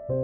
All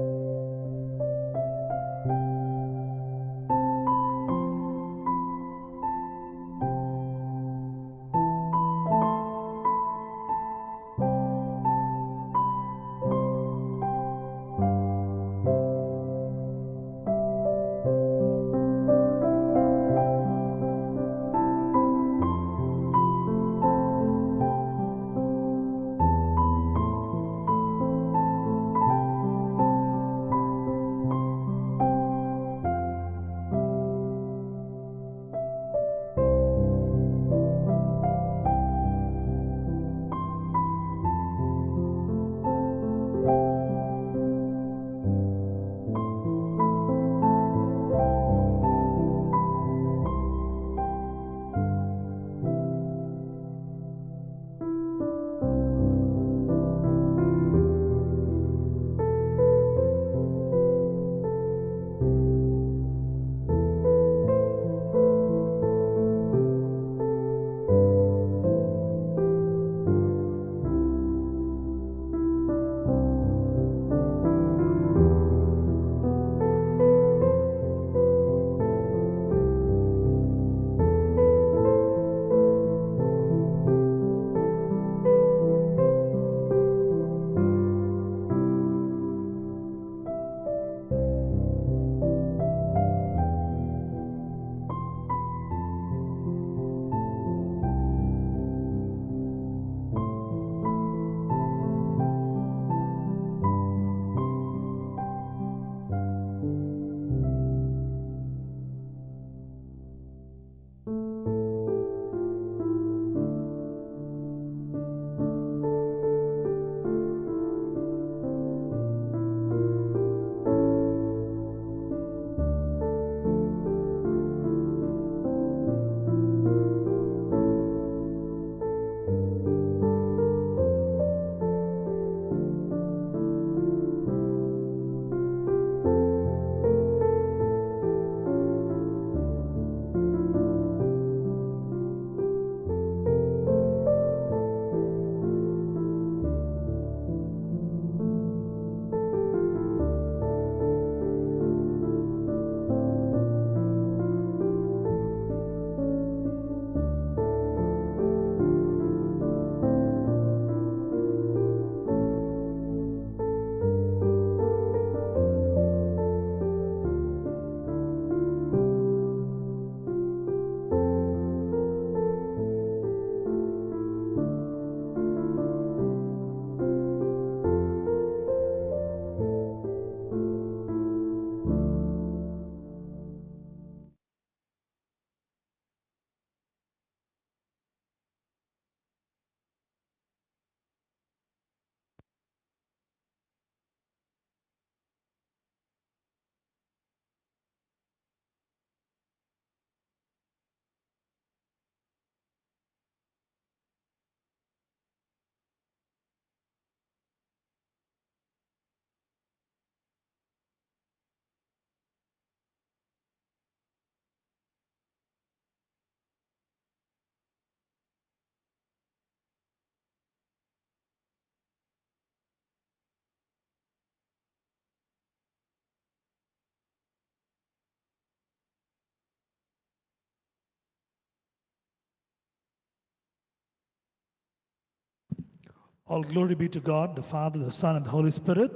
glory be to God, the Father, the Son, and the Holy Spirit.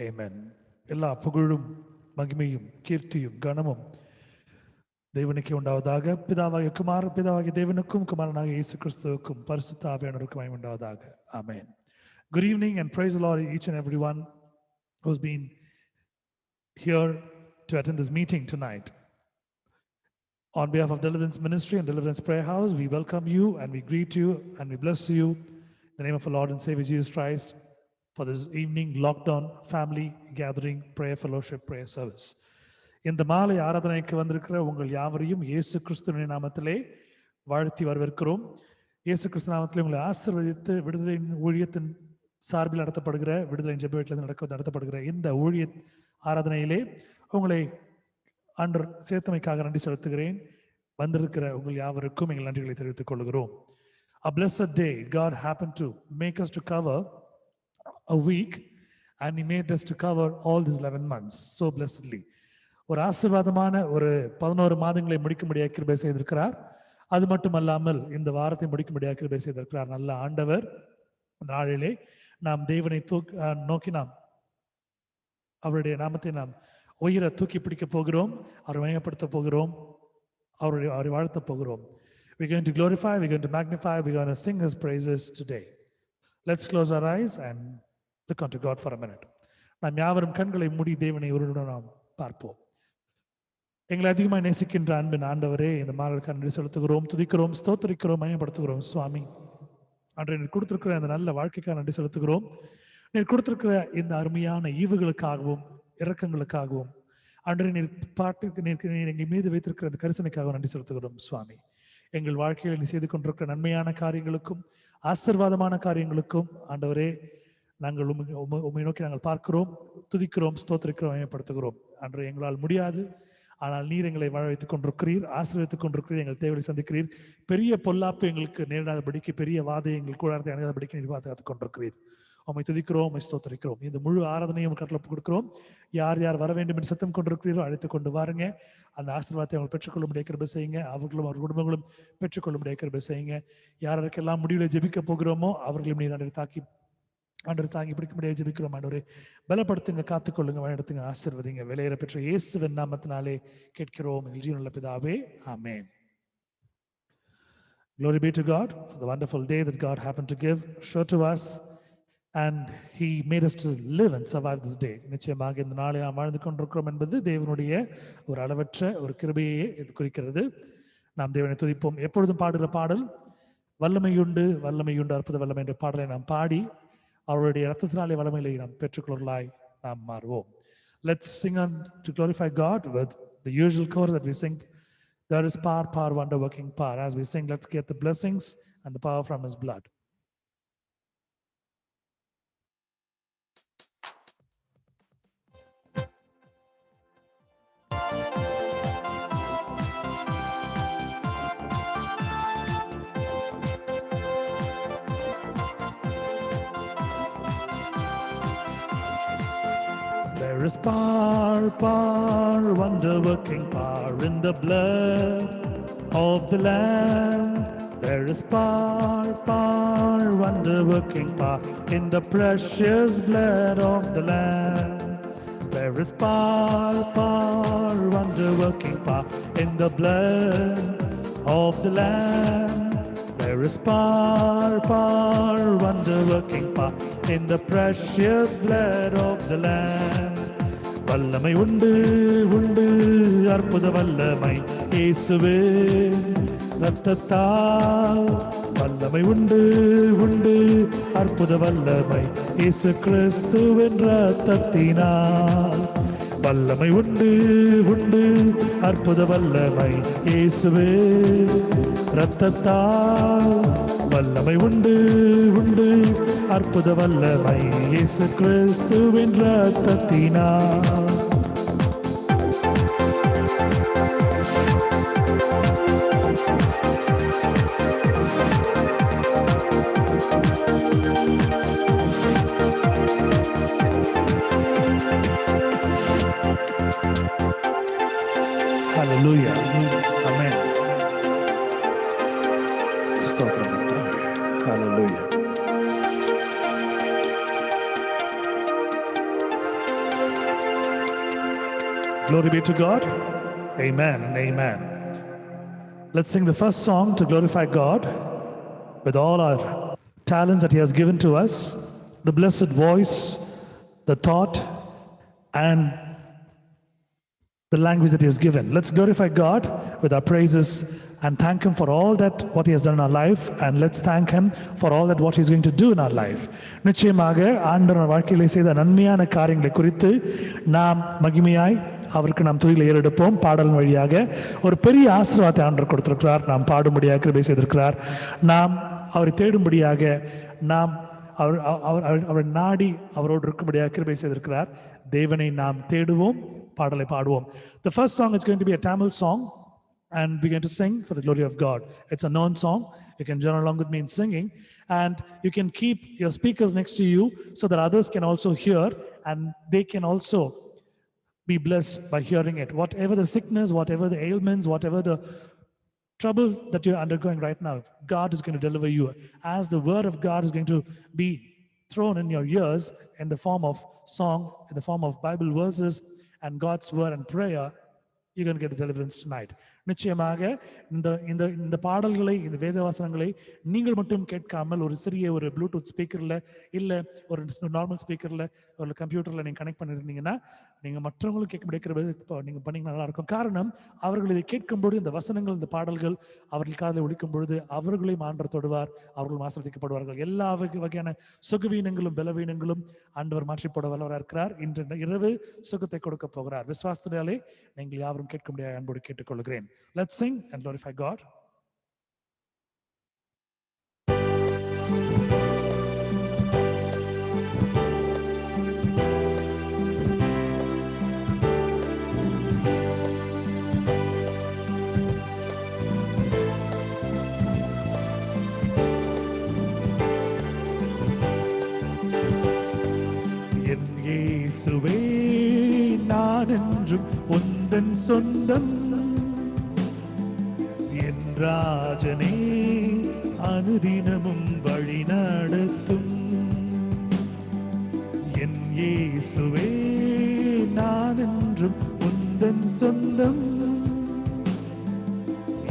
Amen. எல்லா புகழும் மகிமையும் கீர்த்தியும் கனமும் தேவனுக்கு உண்டாவதாக. பிதாவாகிய குமாரன் பிதாவாகிய தேவனுக்கும் குமாரனாகிய இயேசு கிறிஸ்துவுக்கும் பரிசுத்த ஆவியானவருக்கும் உண்டாவதாக. Amen. Good evening and praise the Lord each and everyone who's been here to attend this meeting tonight. On behalf of Deliverance Ministry and Deliverance Prayer House, we welcome you and we greet you and we bless you in the name of our Lord and Savior Jesus Christ for this evening lockdown family gathering prayer fellowship prayer service. இந்த மாலை ஆராதனைக்கு வந்திருக்கிற உங்கள் யாவரையும் இயேசு கிறிஸ்துவின் நாமத்திலே வாழ்த்தி வரவேற்கிறோம். இயேசு கிறிஸ்து நாமத்திலே உங்களை ஆசீர்வதித்து விடுதலையின் ஊழியத்தின் சார்பில் நடத்தப்படுகிற விடுதலை ஜெப வீட்டிலிருந்து நடத்தப்படுகிற இந்த ஊழிய ஆராதனையிலே உங்களை ஆண்டவர் சேர்த்தமைக்காக நன்றி செலுத்துகிறேன். வந்திருக்கிற உங்கள் யாவருக்கும் எங்கள் நன்றிகளை தெரிவித்துக் கொள்கிறோம். A blessed day God happened to make us to cover a week and he made us to cover all these 11 months so blessedly. ஒரு ஆசீர்வாதமான ஒரு 11 மாதங்களை முடிக்கும்படியாக கிருபை செய்திருக்கிறார். அது மட்டுமல்லாமல் இந்த வாரத்தை முடிக்கும்படியாக கிருபை செய்திருக்கிறார். நல்ல ஆண்டவர். அந்த நாளிலே நாம் தேவனை நோக்கி நாம் அவருடைய நாமத்தை நாம் உயிரை தூக்கி பிடிக்க போகிறோம், அவரை மகிமைப்படுத்த போகிறோம், அவரை வாழ்த்த போகிறோம். We're going to glorify, we're going to magnify, we're going to sing his praises today. Let's close our eyes and look unto God for a minute. நாம் யாவரும் கண்களை மூடி தேவனை ஒருவருடன் நாம் பார்ப்போம். எங்களை அதிகமாக நேசிக்கின்ற அன்பின் ஆண்டவரே, இந்த மாதங்களுக்கு நன்றி செலுத்துகிறோம், துதிக்கிறோம், ஸ்தோத்திரிக்கிறோம், மகிமைப்படுத்துகிறோம். சுவாமி, அன்றைய நீர் கொடுத்திருக்கிற இந்த நல்ல வாழ்க்கைக்காக நன்றி செலுத்துகிறோம். நீர் கொடுத்திருக்கிற இந்த அருமையான ஈவுகளுக்காகவும் இரக்கங்களுக்காகவும் அன்றைய நீர் பாட்டுக்கு நீர் எங்கள் மீது வைத்திருக்கிற இந்த கரிசனைக்காக நன்றி செலுத்துகிறோம். சுவாமி, எங்கள் வாழ்க்கையில் நீ செய்து கொண்டிருக்கிற நன்மையான காரியங்களுக்கும் ஆசீர்வாதமான காரியங்களுக்கும் ஆண்டவரே நாங்கள் உம்மை நோக்கி நாங்கள் பார்க்கிறோம், துதிக்கிறோம், ஸ்தோத்திரிக்கிறோம், மகிமைப்படுத்துகிறோம். அன்று எங்களால் முடியாது, ஆனால் நீர் எங்களை வாழ வைத்துக் கொண்டிருக்கிறீர், ஆசீர்வதித்துக் கொண்டிருக்கிறீர், எங்கள் தேவையை சந்திக்கிறீர். பெரிய பொல்லாப்பு எங்களுக்கு நேரிடாதபடிக்கு, பெரிய வாதை எங்கள் கூடாரத்தை அணுகாதபடிக்கு நீர் பாதுகாத்துக் கொண்டிருக்கிறீர். உம்மை துதிக்கிறோம், உம்மை ஸ்தோத்திரிக்கிறோம். இந்த முழு ஆராதனையும் கட்டளை கொடுக்கிறோம். யார் யார் வர வேண்டும் என்று சத்தம் கொண்டிருக்கிறீரோ அழைத்துக் கொண்டு வாருங்க. அந்த ஆசீர்வாதத்தை அவங்க பெற்றுக்கொள்ளும்படியாக கிருபை செய்யுங்க. அவர்களும் அவர் குடும்பங்களும் பெற்றுக்கொள்ளும்படியாக கிருபை செய்யுங்க. யாருக்கெல்லாம் முடிவில் ஜெபிக்க போகிறோமோ அவர்களும் நீர் ஆண்டவர் தாங்கி பிடிக்கும்படியாக ஜெபிக்கிறோம். ஆண்டவரே பலப்படுத்துங்க, காத்துக்கொள்ளுங்க, வழிநடத்துங்க, ஆசீர்வதிங்க. விலையேற பெற்ற இயேசுவின் நாமத்தினாலே கேட்கிறோம் எங்கள் ஜீவனுள்ள பிதாவே, ஆமென். Glory be to God for the wonderful day that God happened to give, show to us, and he made us to live and survive this day. நிச்சயமாக இந்த நாளை நாம் வாழ்ந்து கொண்டிருக்கிறோம் என்பது தேவனுடைய ஒரு அளவற்ற ஒரு கிருபையை இது குறிக்கிறது. நாம் தேவனை துதிப்போம். எப்பொழுதும் பாடுகிற பாடல் வல்லமையுண்டு வல்லமையுண்டு அற்புத வல்லமை என்ற பாடலை நாம் பாடி அவருடைய ரத்தத்தினாலே வல்லமையை நாம் பெற்றுக்கொள்ளலாய் நாம் மாறுவோம். Let's sing on to glorify God with the usual chorus that we sing. There is power, power, wonder working power. As we sing, let's get the blessings and the power from his blood. There is power, power, wonder-working power in the blood of the Lamb. There is power, power, wonder-working power in the precious blood of the Lamb. There is power, power, wonder-working power in the blood of the Lamb. There is power, power, wonder-working power in the precious blood of the Lamb. வல்லமை உண்டு உண்டு அற்புத வல்லமை இயேசுவே இரத்தத்தால். வல்லமை உண்டு உண்டு அற்புத வல்லமை இயேசு கிறிஸ்துவின் இரத்தத்தினால். வல்லமை உண்டு உண்டு அற்புத வல்லமை இயேசுவே இரத்தத்தால். வல்லமை உண்டு உண்டு அற்புத வல்லமை இயேசு கிறிஸ்துவின் இரத்தத்தினால். Hallelujah. Amen. Stotram. Hallelujah. Glory be to God. Amen and amen. Let's sing the first song to glorify God with all our talents that he has given to us, the blessed voice, the thought, and the language that he has given. Let's glorify God with our praises and thank him for all that what he has done in our life, and let's thank him for all that what he is going to do in our life. நிச்சயமாக ஆண்டவர் வாழ்க்கையிலே செய்த நன்மையான காரியங்களை குறித்து நாம் மகிமையாய் அவருக்கு நாம் துதிகளை ஏறெடுப்போம். பாடலின் வழியாக ஒரு பெரிய ஆசீர்வாதத்தை ஆண்டவர் கொடுத்திருக்கிறார். நாம் பாடும்படியாக கிருபை செய்திருக்கிறார். நாம் அவரை தேடும்படியாக நாம் அவரை நாடி அவரோடு இருக்கும்படியாக கிருபை செய்திருக்கிறார். தேவனை நாம் தேடுவோம், பாடலை பாடுவோம். The first song is going to be a Tamil song, and we're going to sing for the glory of God. It's a known song. You can join along with me in singing, and you can keep your speakers next to you so that others can also hear and they can also be blessed by hearing it. Whatever the sickness, whatever the ailments, whatever the troubles that you're undergoing right now, God is going to deliver you. As the word of God is going to be thrown in your ears in the form of song, in the form of Bible verses and God's word and prayer, you're going to get a deliverance tonight. நிச்சயமாக இந்த இந்த இந்த பாடல்களை, இந்த வேத வசனங்களை நீங்கள் மட்டும் கேட்காமல் ஒரு சிறிய ஒரு ப்ளூடூத் ஸ்பீக்கர்ல இல்ல ஒரு நார்மல் ஸ்பீக்கர்ல ஒரு கம்ப்யூட்டர்ல நீங்க கனெக்ட் பண்ணிருந்தீங்கன்னா நீங்க மற்றவங்களும் கேட்க முடிக்கிறது இப்போ நீங்க பண்ணீங்க நல்லா இருக்கும். காரணம், அவர்கள் இதை கேட்கும்போது இந்த வசனங்கள், இந்த பாடல்கள் அவர்கள் காதில் ஒலிக்கும் பொழுது அவர்களையும் ஆண்டவர் தொடுவார், அவர்கள் ஆசீர்வதிக்கப்படுவார்கள். எல்லா வகையான சுகவீனங்களும் பலவீனங்களும் ஆண்டவர் மாற்றி போட வல்லவராக இருக்கிறார். இன்று இரவு சுகத்தை கொடுக்க போகிறார். விசுவாசத்தினாலே நீங்கள் யாவரும் கேட்க முடியாது அன்போடு கேட்டுக்கொள்கிறேன். Let's sing and glorify God. என் இயேசுவே, நான் என்றும் உந்தன் சொந்தம், என் ராஜனே அனுதினமும் வழி நடத்தும். என் இயேசுவே, நான் என்றும் உந்தன் சொந்தம்,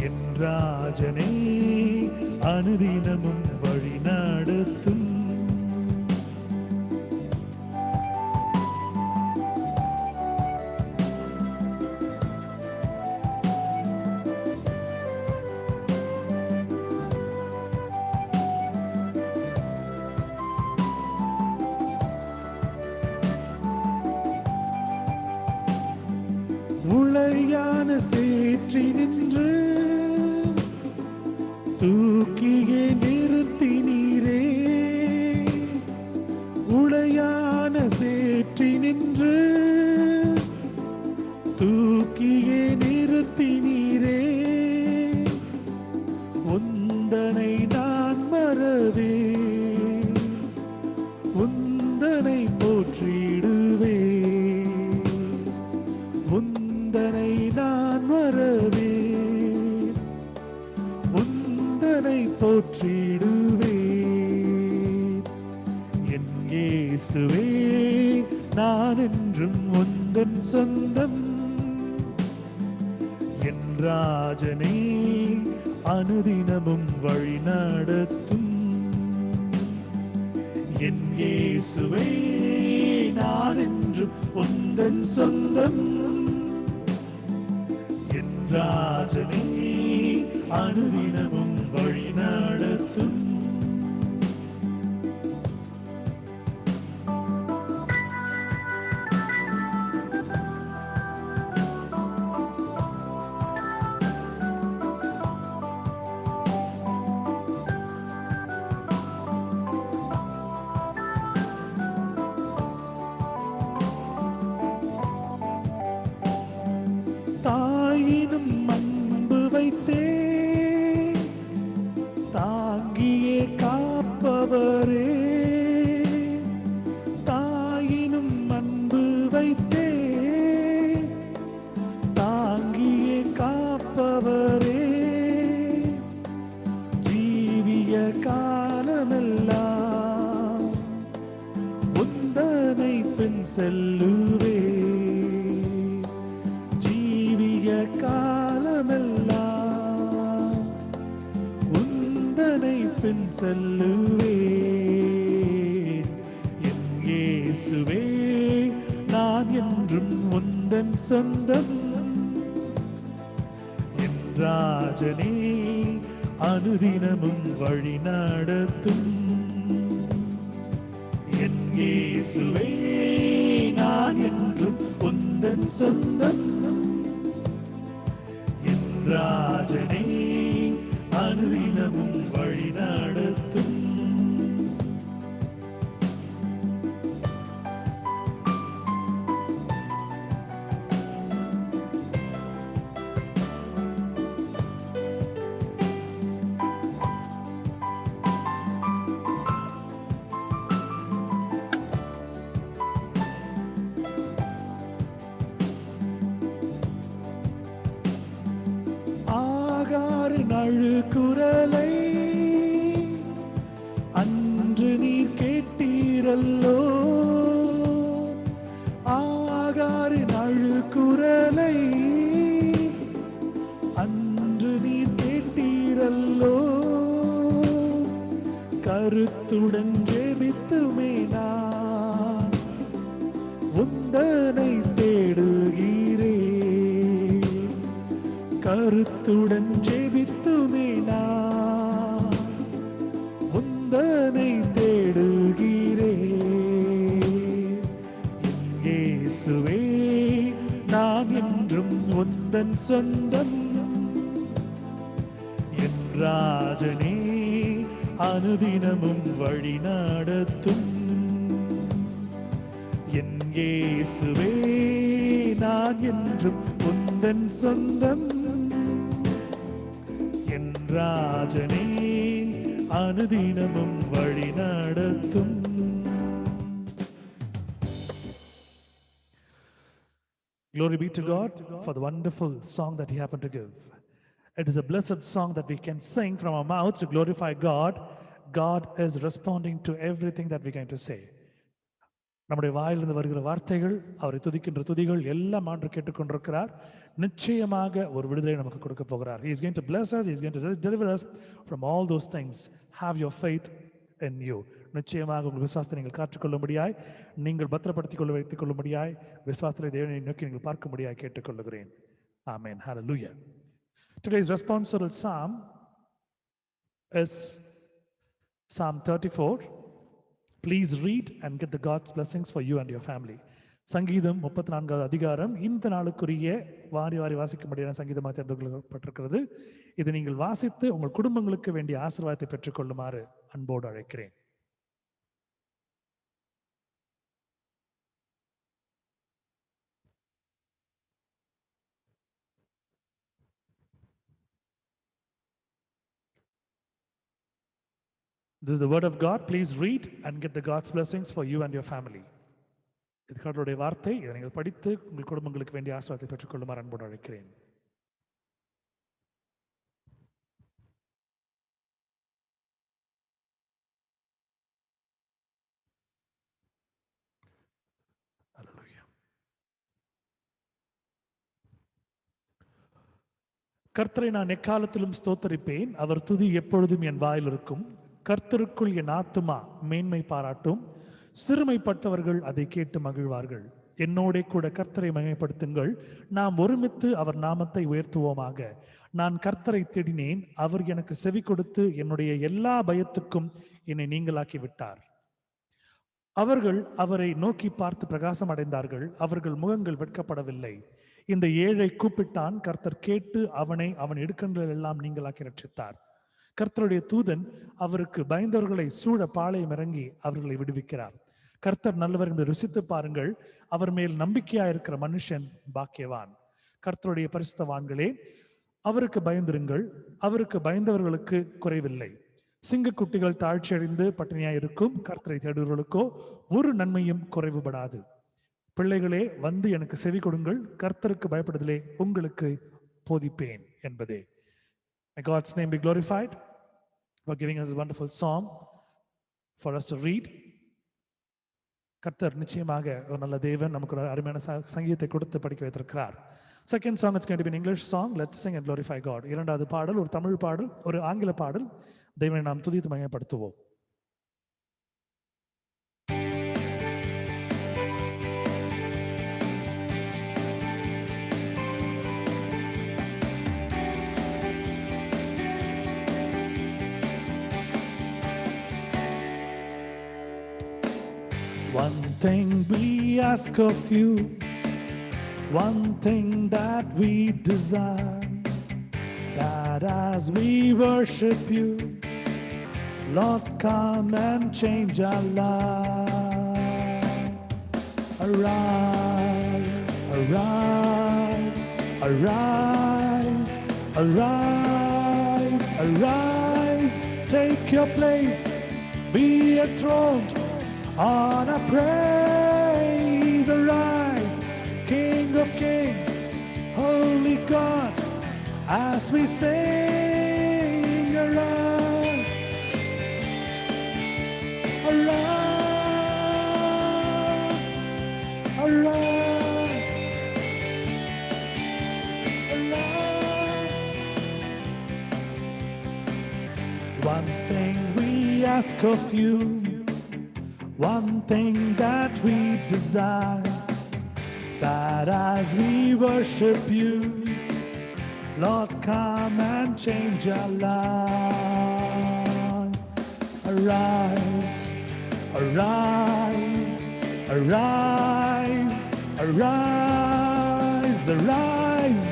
என் ராஜனே அனுதினமும் வழி நடத்தும். உளையான சேற்றி நின்று தூக்கியே நிறுத்தினீரே, உளையான சேற்றி நின்று தூக்கியே நிறுத்தினீரே, உந்தனை நான் மறவே, உந்தனை போற்றிடுவே, உந்தனை நான் மறவே, உந்தனை போற்றிடுவே. என் இயேசுவே, நான் என்றும் உந்தன் சொந்தம், என் ராஜனே அனுதினமும் வழி நடத்தும். என் இயேசுவே, நான் என்றும் உந்தன் சொந்தம், என் ராஜனே அனுதினமும் வழி நடத்தும். தாயினும் அன்பு வைத்தே தாங்கியே காப்பவரே, தாயினும் அன்பு வைத்தே தாங்கியே காப்பவரே, ஜீவிய காலமெல்லாம் உந்தனை பின் செல்லுவே, காலமெல்லாம் உந்தனை பின் செல்லுவேன். என் இயேசுவே, நான் என்றும் உந்தன் சொந்தம், என் ராஜனே அனுதினமும் வழி நடத்தும். என் இயேசுவே, நான் என்றும் உந்தன் சொந்தம், ராஜனே அனுதினமும் வழி நடத்தும். ஆகாரின் அழுகுரலை அன்று நீர் கேட்டீரல்லோ. ஆகாரின் அழுகுரலை அன்று நீர் கேட்டீரல்லோ. கருத்துடன் ஜெபித்துமே நான் உந்தனை தேடுகிறேன். கருத்துடன் ஜெபித்துமே நான் உந்தனை தேடுகிறேன். இயேசுவே நான் என்றும் உந்தன் சொந்தம். என் ராஜனே அனுதினமும் வழி நடத்தும். என் இயேசுவே நான் என்றும் உந்தன் சொந்தம். என் ராஜனே அனுதினமும் வழி நடத்தும். Glory be to God for the wonderful song that He happened to give. It is a blessed song that we can sing from our mouths to glorify God. God is responding to everything that we're going to say. நம்முடைய வாயிலிருந்து வருகிற வார்த்தைகள், அவரை துதிக்கின்ற துதிகள் எல்லாம் ஆண்டு கேட்டுக்கொண்டிருக்கிறார். நிச்சயமாக ஒரு விடுதலை நமக்கு கொடுக்க போகிறார். He is going to bless us. He is going to deliver us from all those things. Have your faith in you. நிச்சயமாக உங்கள் விசுவாசத்தை நீங்கள் காற்றுக்கொள்ளும்படியாய், நீங்கள் பத்திரப்படுத்திக் கொள்ள வைத்துக் கொள்ளும்படியாய், விசுவாசத்தை தேவனை நோக்கி நீங்கள் பார்க்கும்படியாய் கேட்டுக்கொள்ளுகிறேன். Amen. Hallelujah. Today's responsorial psalm is Psalm 34. Please read and get the God's blessings for you and your family. சங்கீதம் 34வது அதிகாரம் இந்த நாளுக்குரிய வாரி வாரி வாசிக்கும்படியான சங்கீதமாக தேர்ந்தெடுக்கப்பட்டிருக்கிறது. இதை நீங்கள் வாசித்து உங்கள் குடும்பங்களுக்கு வேண்டிய ஆசீர்வாதத்தை பெற்றுக்கொள்ளுமாறு அன்போடு அழைக்கிறேன். This is the word of God. Please read and get the God's blessings for you and your family. இது கடவுளுடைய வார்த்தை. இதை நீங்கள் படித்து உங்கள் குடும்பங்களுக்கு வேண்டிய ஆசீர்வாதத்தை பெற்றுக்கொள்ளுமாறு அன்போடு அழைக்கிறேன். கர்த்தரை நான் எக்காலத்திலும் ஸ்தோத்தரிப்பேன். அவர் துதி எப்பொழுதும் என் வாயில் இருக்கும். கர்த்தருக்குள் என் ஆத்துமா மேன்மை பாராட்டும். சிறுமைப்பட்டவர்கள் அதை கேட்டு மகிழ்வார்கள். என்னோட கூட கர்த்தரை மகிமைப்படுத்துங்கள். நாம் ஒருமித்து அவர் நாமத்தை உயர்த்துவோமாக. நான் கர்த்தரை தேடினேன், அவர் எனக்கு செவி கொடுத்து என்னுடைய எல்லா பயத்துக்கும் என்னை நீங்களாக்கி விட்டார். அவர்கள் அவரை நோக்கி பார்த்து பிரகாசம் அடைந்தார்கள். அவர்கள் முகங்கள் வெட்கப்படவில்லை. இந்த ஏழை கூப்பிட்டான், கர்த்தர் கேட்டு அவனை அவன் இடுக்கண்கள் எல்லாம் நீங்களாக்கி ரட்சித்தார். கர்த்தருடைய தூதன் அவருக்கு பயந்தவர்களை சூழ பாளையம் இறங்கி அவர்களை விடுவிக்கிறார். கர்த்தர் நல்லவர் என்று ருசித்து பாருங்கள். அவர் மேல் நம்பிக்கையாயிருக்கிற மனுஷன் பாக்கியவான். கர்த்தருடைய பரிசுத்தவான்களே, அவருக்கு பயந்திருங்கள். அவருக்கு பயந்தவர்களுக்கு குறைவில்லை. சிங்கக்குட்டிகள் தாழ்ச்சியடைந்து பட்டினியாயிருக்கும். கர்த்தரை தேடுவர்களுக்கோ ஒரு நன்மையும் குறைவுபடாது. பிள்ளைகளே, வந்து எனக்கு செவி கொடுங்கள். கர்த்தருக்கு பயப்படுதலே உங்களுக்கு போதிப்பேன் என்பதே. May God's name be glorified for giving us a wonderful psalm for us to read. கர்த்தர் நிச்சயமாக ஒரு நல்ல தேவன். நமக்கு ஒரு அருமையான சங்கீதத்தை கொடுத்து படிக்க வைத்திருக்கிறார். Second song is going to be an English song. Let's sing and glorify God. இரண்டாவது பாடல் ஒரு தமிழ் பாடல், ஒரு ஆங்கில பாடல். தேவனை நாம் துதித்து மகிமைப்படுத்துவோம். One thing we ask of you, one thing that we desire, that as we worship you, Lord, come and change our life. Arise, arise, arise, arise, arise, take your place, be enthroned on a praise. Arise, King of Kings, Holy God, as we sing. arise, arise. One thing we ask of you, one thing that we desire, that as we worship you, Lord, come and change our lives. Arise, arise, arise, arise, arise.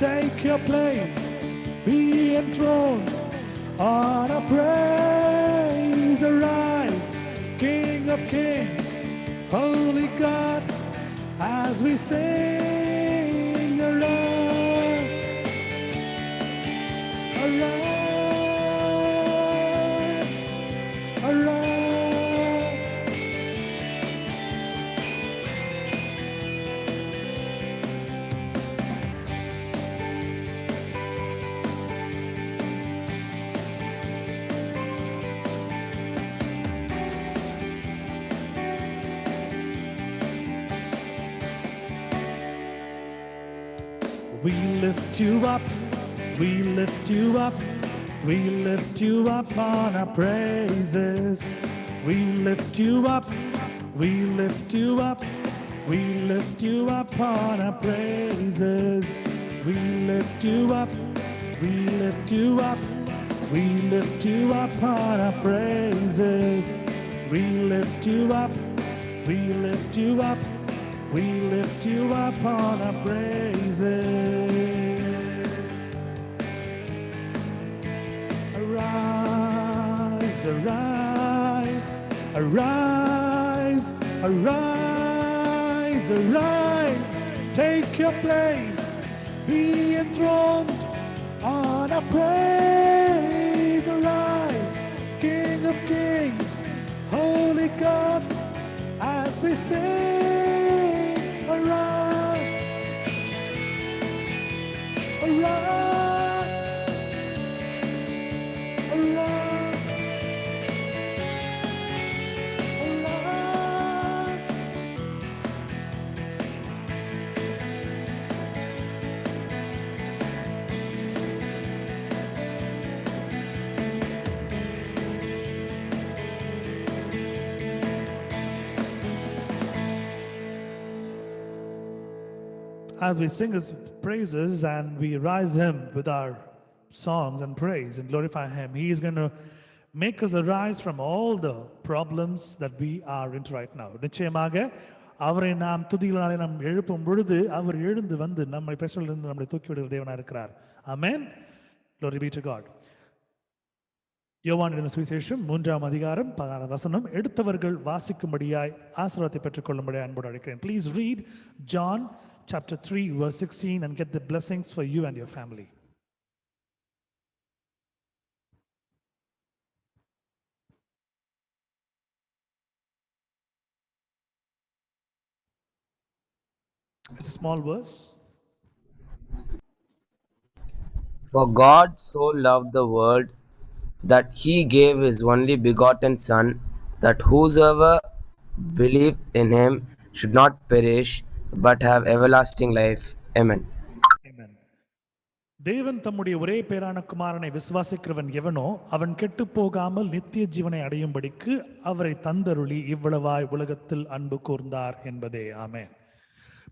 Take your place, be enthroned on a praise. Arise, King of Kings, Holy God, as we sing. Arise, arise, arise. We lift you up, we lift you up, we lift you up on our praises. We lift you up, we lift you up, we lift you up on our praises. We lift you up, we lift you up, we lift you up on our praises. We lift you up, we lift you up, we lift you up on our praises. Arise, arise, arise, arise, arise. Take your place, be enthroned on our praise. Arise, King of Kings, Holy God, as we sing. Arise, arise, arise, arise. As we sing his praises and we rise him with our songs and praise and glorify him, he is going to make us arise from all the problems that we are into right now. நிச்சயமாக அவரை நாம் துதிகளினாலே நாம் எழுப்பும் பொழுது அவர் எழுந்து வந்து நம்மை பிரச்சனையிலிருந்து நம்மை தூக்கி விடுகிற தேவனாக இருக்கிறார். ஆமென். Glory be to God. யோவான் எழுதின சுவிசேஷம் 3ஆம் அதிகாரம் 16 வசனம் எடுத்தவர்கள் வாசிக்கும்படியாய் ஆசீர்வாதத்தை பெற்றுக்கொள்ளும்படியாய் அன்போடு அழைக்கிறேன். Please read John chapter 3 verse 16 and get the blessings for you and your family. It's a small verse. For God so loved the world that he gave his only begotten Son, that whosoever believeth in him should not perish, but have everlasting life. Amen. Amen. தேவன் தம்முடைய ஒரே பேரான குமாரனை விசுவாசிக்கிறவன் எவனோ அவன் கெட்டு போகாமல் நித்திய ஜீவனை அடையும்படிக்கு அவரை தந்தருளி இவ்வளவாய் உலகத்தில் அன்பு கூர்ந்தார் என்பதே. ஆமென்.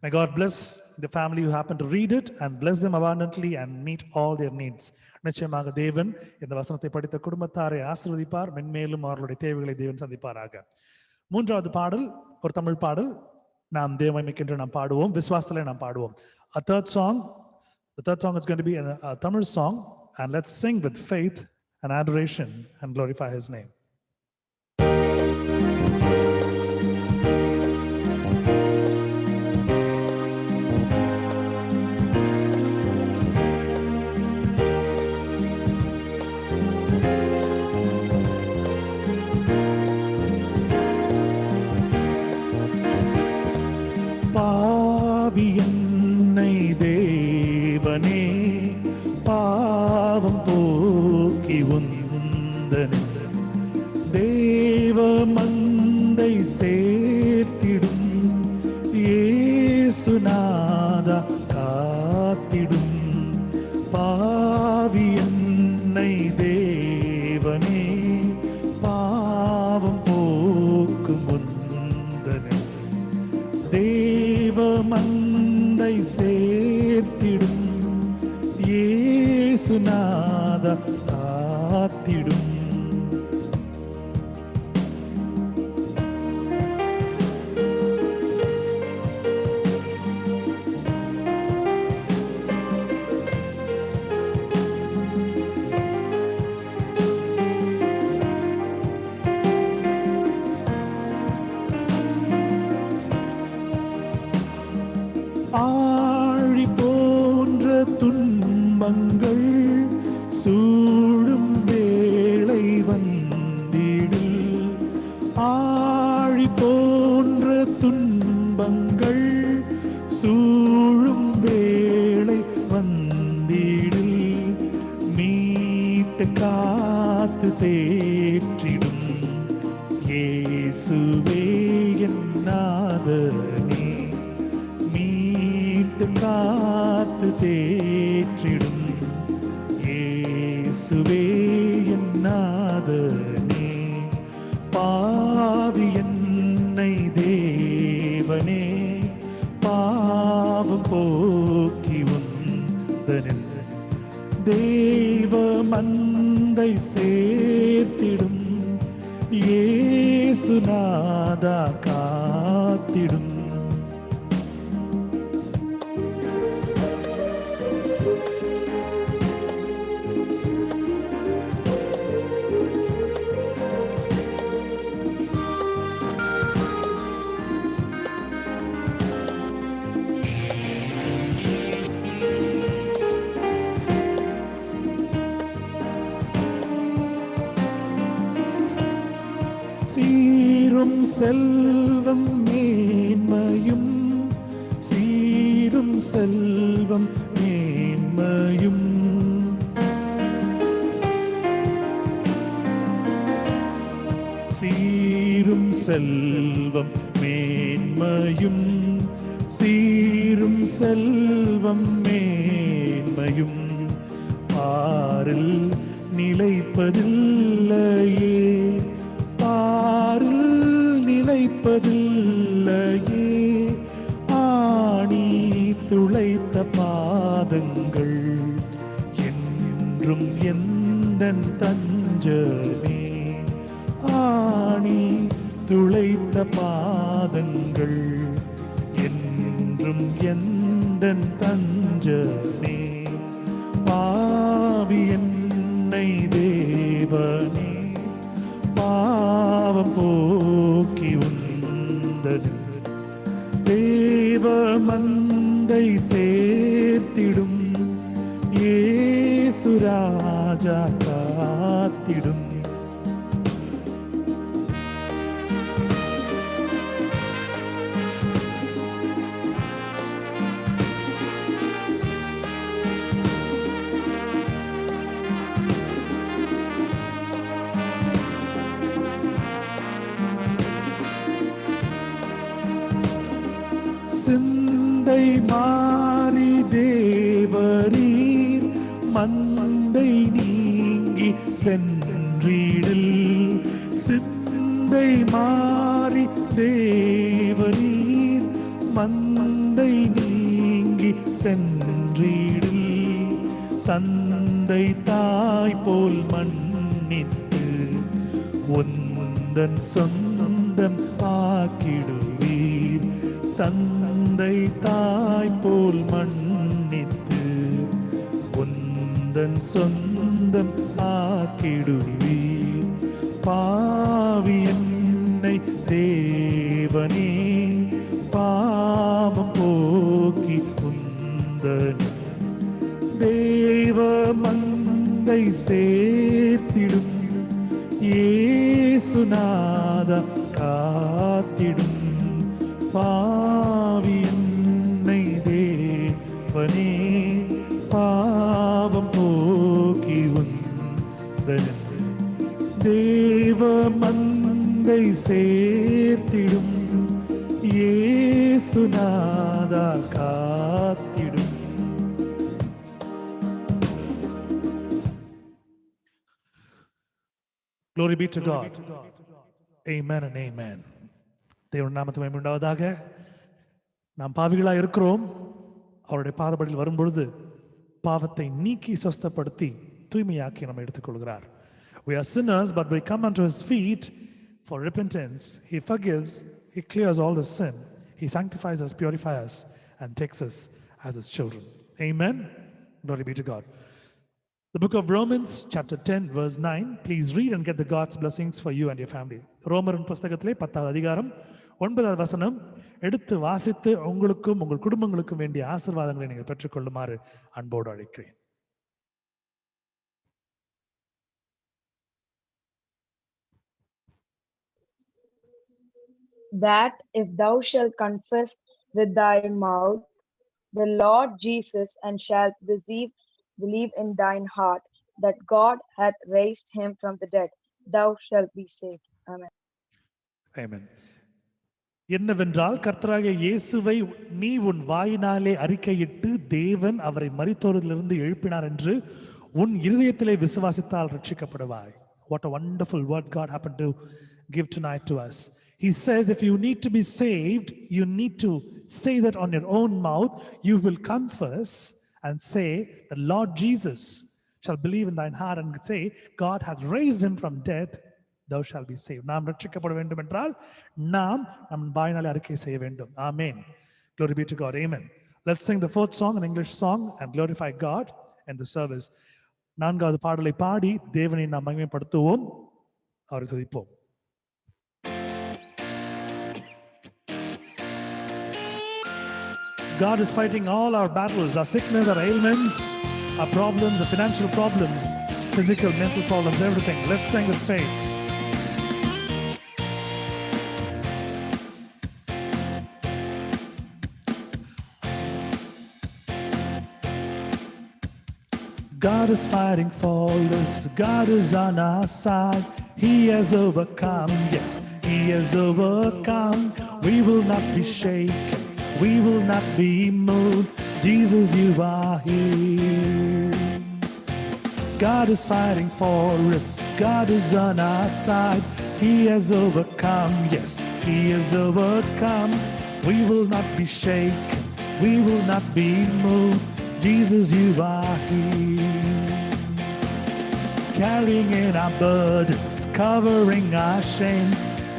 May God bless the family who happen to read it and bless them abundantly and meet all their needs. நிச்சயமாக தேவன் இந்த வசனத்தை படித்த குடும்பத்தாரை ஆசீர்வதிப்பார், மென்மேலும் அவர்களுடைய தேவைகளை தேவன் சந்திப்பாராக. 3வது பாடல் ஒரு தமிழ் பாடல். நாம் தேவமைக்கென்று நாம் பாடுவோம், விசுவாசத்திலே நாம் பாடுவோம். A third song, the third song is going to be a Tamil song, and let's sing with faith and adoration and glorify his name. பாவி என்னை தேவனே பாவம் போக்கி உந்தனே தேவ மந்தை சேர்த்திடும் இயேசுநாதா காத்திடும். பாவி என்னை தேவனே பாவம் போக்கும் உந்தனை தேவ மந்தை சேர்த்திடும். இயேசுநாதா காத்திடும். ஆழி போன்ற துன்பங்கள் சூழும் வேளை வந்திடில். ஆழி போன்ற துன்பங்கள் சூழும் வேளை வந்திடில். மீட்டு காத்து தேற்றிடும் இயேசுவே என் நாதனே. காத்து தேற்றிடும் இயேசுவே என் நாதனே. பாவி என்னை தேவனே பாவம் போக்கி உந்தனில் தேவ மந்தை சேர்த்திடும். இயேசுநாதா காத்திடும். சீரும் செல்வம் மேன்மையும் சீரும் செல்வம் மேன்மையும் சீரும் செல்வம் மேன்மையும் சீரும் செல்வம் மேன்மையும் பாரில் நிலைப்பதில்லையே. பாரில் நிலைப்பதில்லையே. ஆணி துளைத்த பாதங்கள் என்றும் எந்தன் தஞ்சமே. ஆணி துளைத்த பாதங்கள் என்றும் எந்தன் தஞ்சமே. பாவி என்னை தேவனே பாவம் போக்கி உந்தனில் தேவ மந்தை சேர்த்திடும். இயேசுராஜா காத்திடும். சிந்தை மாறி தேவரீர் மந்தை நீங்கி சென்றிடில். சிந்தை மாறி தேவரீர் மந்தை நீங்கி சென்றிடில். தந்தை தாய் போல் மன்னித்து உந்தன் சொந்தம் ஆக்கிடுவீர். தந்தை தாய் போல் மன்னித்து உந்தன் சொந்தம் ஆக்கிடுவீர். பாவி என்னை தேவனே பாவம் போக்கி உந்தனில் தேவ மந்தை சேர்த்திடும். இயேசுநாதா காத்திடும். பாவி என்னை தேவனே பாவம் போக்கி உந்தனில் தேவ மந்தை சேர்த்திடும். இயேசு இயேசுநாதா காத்திடும். Glory be to God. Amen and amen. தேவன் நாமத்துக்கு மகிமை உண்டாவதாக. நாம் பாவிகளாக இருக்கிறோம். அவருடைய பாதபடியில் வரும்பொழுது பாவத்தை நீக்கி சொஸ்தப்படுத்தி தூய்மையாக்கி நம்ம எடுத்துக்கொள்கிறார். We are sinners, but we come unto his feet for repentance. He forgives, he clears all the sin, he sanctifies us, purifies us, and takes us as his children. Amen. Glory be to God. The book of Romans, chapter 10, verse 9. Please read and get the God's blessings for you and your family. ரோமரின் புஸ்தகத்திலே 10வது அதிகாரம் 9வது வசனம் எடுத்து வாசித்து உங்களுக்கும் உங்கள் குடும்பங்களுக்கும் வேண்டிய ஆசீர்வாதங்களை நீங்கள் பெற்றுக்கொள்ளுமாறு அன்போடு அழைக்கிறேன். That if thou shalt confess with thy mouth the Lord Jesus, and shalt believe in thine heart that God hath raised him from the dead, thou shalt be saved. Amen. Amen. என்னவென்றால் கர்த்தராகிய இயேசுவை நீ உன் வாயினாலே அறிக்கையிட்டு தேவன் அவரை மரித்தோரிலிருந்து எழுப்பினார் என்று உன் இருதயத்திலே விசுவாசித்தால் ரட்சிக்கப்படுவாய். What a wonderful word God happened to give tonight to us. He says if you need to be saved, you need to say that on your own mouth. You will confess and say the Lord Jesus shall believe in thine heart and say God hath raised him from dead, thou shalt be saved. நாம் ரட்சிக்கப்பட வேண்டும் என்றால் நாம் நம் வாயினாலே அறிக்கை செய்ய வேண்டும். Amen. Glory be to God. Amen. Let's sing the fourth song, an English song, and glorify God in the service. நான்காவது பாடலை பாடி தேவனை நாம் மகிமைப்படுத்துவோம், அவரை துதிப்போம். God is fighting all our battles, our sickness, our ailments, our problems, our financial problems, physical, mental problems, everything. Let's sing with faith. God is fighting for us. God is on our side. He has overcome. Yes, he has overcome. We will not be shaken. We will not be moved. Jesus, you are here. God is fighting for us. God is on our side. He has overcome. Yes, he has overcome. We will not be shaken. We will not be moved. Jesus, you are here. Carrying in our burdens, covering our shame.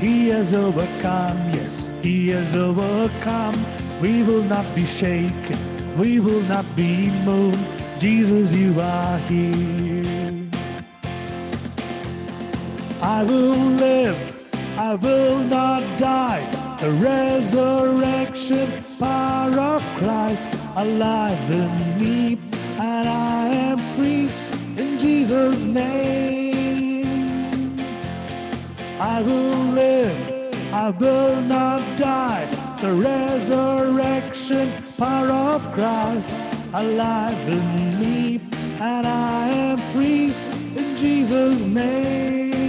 He has overcome. Yes, he has overcome. We will not be shaken. We will not be moved. Jesus, you are here. I will live. I will not die. The resurrection power of Christ alive in me, and I am free in Jesus' name. I will live. I will not die. The resurrection power of Christ alive in me, and I am free in Jesus' name.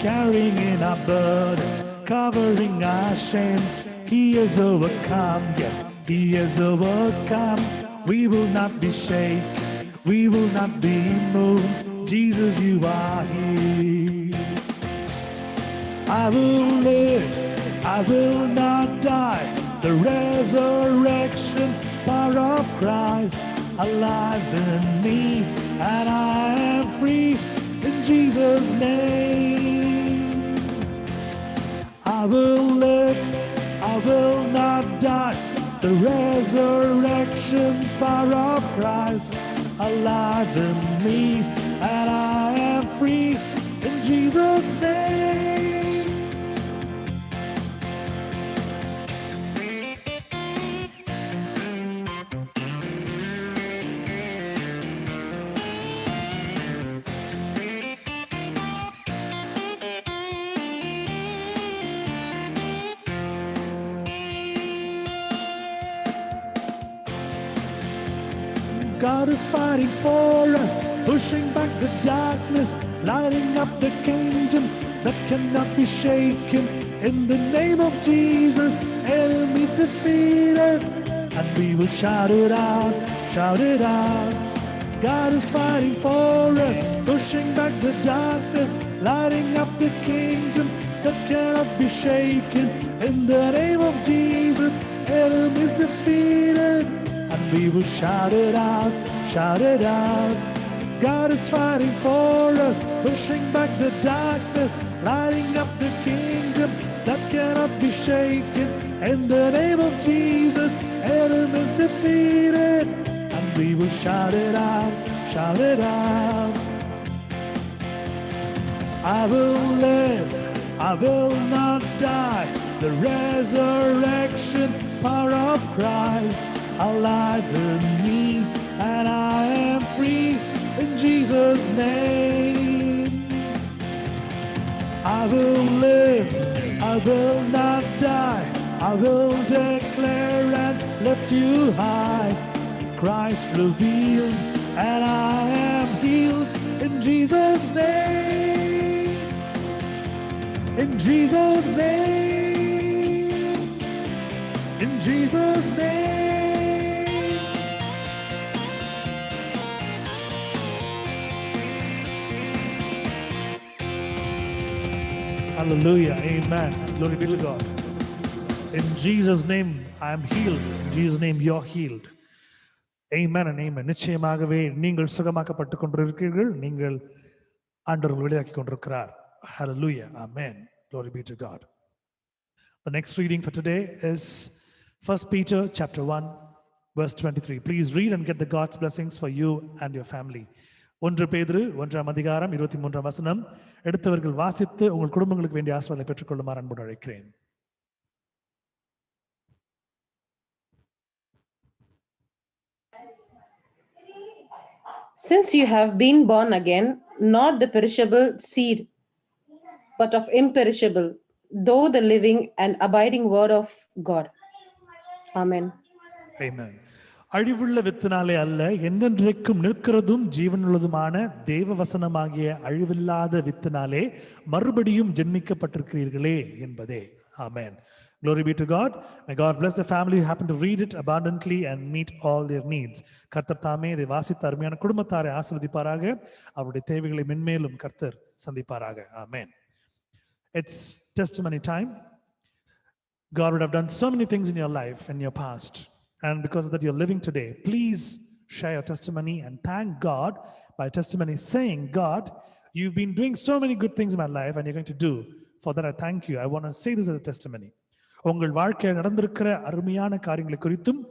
Carrying in our burdens, covering our shame. He has overcome. Yes, he has overcome. We will not be shaken. We will not be moved. Jesus, you are here. I will live. I will not die. The resurrection power of Christ alive in me, and I am free in Jesus' name. I will live. I will not die. The resurrection power of Christ alive in me, and I am free in Jesus' name. God is fighting for us, pushing back the darkness, lighting up the kingdom that cannot be shaken. In the name of Jesus, enemies defeated. And we will shout it out, shout it out. God is fighting for us, pushing back the darkness, lighting up the kingdom that cannot be shaken. In the name of Jesus, enemies defeated. And we will shout it out, shout it out. God is fighting for us, pushing back the darkness, lighting up the kingdom that cannot be shaken. In the name of Jesus, enemies defeated. And we will shout it out, shout it out. I will live, I will not die. The resurrection power of Christ alive in me, and I am free in Jesus' name. I will live, I will not die. I will declare and lift you high. Christ revealed, and I am healed in Jesus' name. In Jesus' name. In Jesus' name. Hallelujah. Amen. Glory be to God. In Jesus' name, I am healed. In Jesus' name, you're healed. Amen and amen. நிச்சயமாகவே நீங்கள் சுகமாக்கப்பட்டுக் கொண்டிருக்கிறீர்கள். நீங்கள் ஆண்டவர் வெளியாக்கி கொண்டிருக்கிறார். Hallelujah. Amen. Glory be to God. The next reading for today is 1 Peter chapter 1 verse 23. Please read and get the God's blessings for you and your family. 1 பேதுரு 1ஆம் அதிகாரம் 23ஆம் வசனம் எடுத்தவர்கள் வாசித்து உங்கள் குடும்பங்களுக்கு வேண்டிய ஆசீர்வாதங்களை பெற்றுக்கொள்ளுமாறு அன்போடு அழைக்கிறேன். Since you have been born again, not the perishable seed, but of imperishable, though the living and abiding word of God. Amen. Amen. அழிவுள்ள வித்தினாலே அல்ல, என்றென்றைக்கும் நிற்கிறதும் ஜீவனுள்ளதுமான தேவ வசனமாகிய அழிவில்லாத வித்தினாலே மறுபடியும் ஜென்மிக்கப்பட்டிருக்கிறீர்களே என்பதே. Amen. Glory be to God. May God bless the family who happen to read it abundantly and meet all their needs. கர்த்தர் தாமே இதை வாசித்த அருமையான குடும்பத்தாரை ஆசீர்வதிப்பாராக. அவருடைய தேவைகளை மென்மேலும் கர்த்தர் சந்திப்பாராக. Amen. It's testimony time. God would have done so many things in your life in your past. And because of that you're living today, please share your testimony and thank God by testimony saying, God, you've been doing so many good things in my life and you're going to do. For that I thank you. I want to say this as a testimony. உங்கள் வாழ்க்கையில் நடந்திருக்கிற அருமையான காரியங்களை குறித்தும்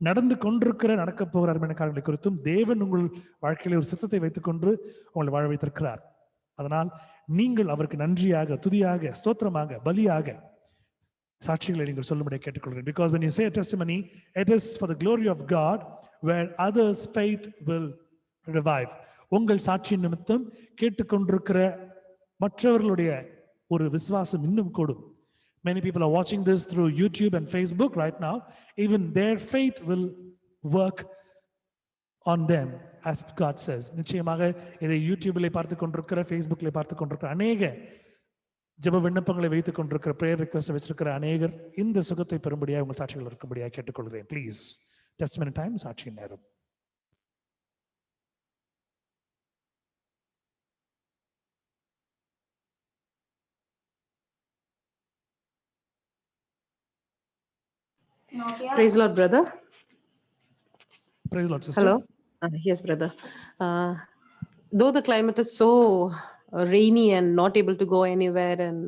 நடந்து கொண்டிருக்கிற நடக்க போகிற அருமையான காரியங்களை குறித்தும் தேவன் உங்கள் வாழ்க்கையில ஒரு சித்தத்தை வைத்துக்கொண்டு உங்களை வாழ வைத்திருக்கிறார். அதனால் நீங்கள் அவருக்கு நன்றியாக, துதியாக, ஸ்தோத்திரமாக, பலியாக சாட்சிகளை நீங்கள் சொல்லும்படி கேட்டுக்கொள்கிறேன். Because when you say a testimony, it is for the glory of God, where others' faith will revive. உங்கள் சாட்சியின் நிமித்தம் கேட்டுக்கொண்டிருக்கிற மற்றவர்களுடைய ஒரு விசுவாசம் இன்னும் கூடும். Many people are watching this through YouTube and Facebook right now. Even their faith will work on them, as God says. நிச்சயமாக இதை யூடியூப்ல பார்த்து கொண்டிருக்கிற, ஃபேஸ்புக்ல பார்த்து கொண்டிருக்கிற அநேக ஜெப விண்ணப்பங்களை வைத்துக் கொண்டிருக்கிற, பிரேயர் ரிக்வெஸ்ட் வச்சிருக்கிற அநேகர் இந்த சுகத்தை பெறும்படியாக உங்கள் சாட்சிகள் இருக்கும்படியாக கேட்டுக்கொள்கிறேன். ப்ளீஸ் டெஸ்டிமனி டைம், சாட்சியின் நேரம். Praise Lord, brother. Praise Lord, sister. Hello. Yes, brother. Though the climate is so rainy and not able to go anywhere, and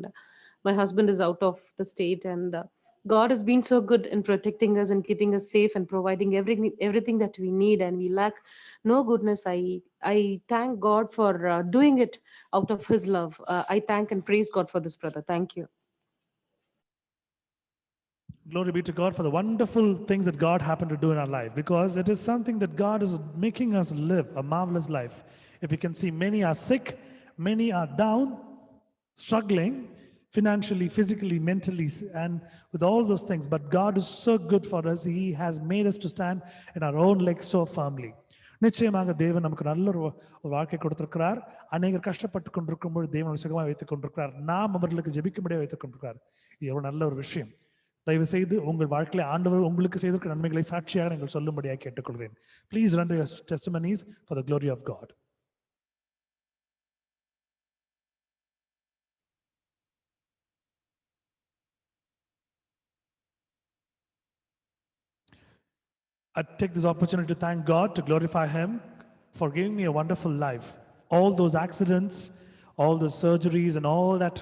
my husband is out of the state, and God has been so good in protecting us and keeping us safe and providing everything that we need, and we lack no goodness. I thank God for doing it out of His love. I thank and praise God for this, brother. Thank you. Glory be to God for the wonderful things that God happened to do in our life, because it is something that God is making us live a marvelous life. If you can see, many are sick, many are down, struggling financially, physically, mentally, and with all those things. But God is so good for us. He has made us to stand in our own legs so firmly. நிச்சயமாக தேவன் நமக்கு நல்ல ஒரு வாழ்க்கை கொடுத்திருக்கிறார். அநேகர் கஷ்டப்பட்டு கொண்டிருக்கும்போது தேவன் சுகமாக வைத்துக் கொண்டிருக்கிறார். நாம் அவர்களுக்கு ஜெபிக்கும்படியாக வைத்துக் கொண்டிருக்கிறார். இது எவ்வளவு நல்ல ஒரு விஷயம். தயவு செய்து உங்கள் வாழ்க்கையில ஆண்டவர் உங்களுக்கு செய்திருக்கிற நன்மைகளை சாட்சியாக நீங்கள் சொல்லும்படியாக கேட்டுக்கொள்கிறேன். Please render your testimonies for the glory of God. I take this opportunity to thank God, to glorify Him for giving me a wonderful life. All those accidents, all the surgeries, and all that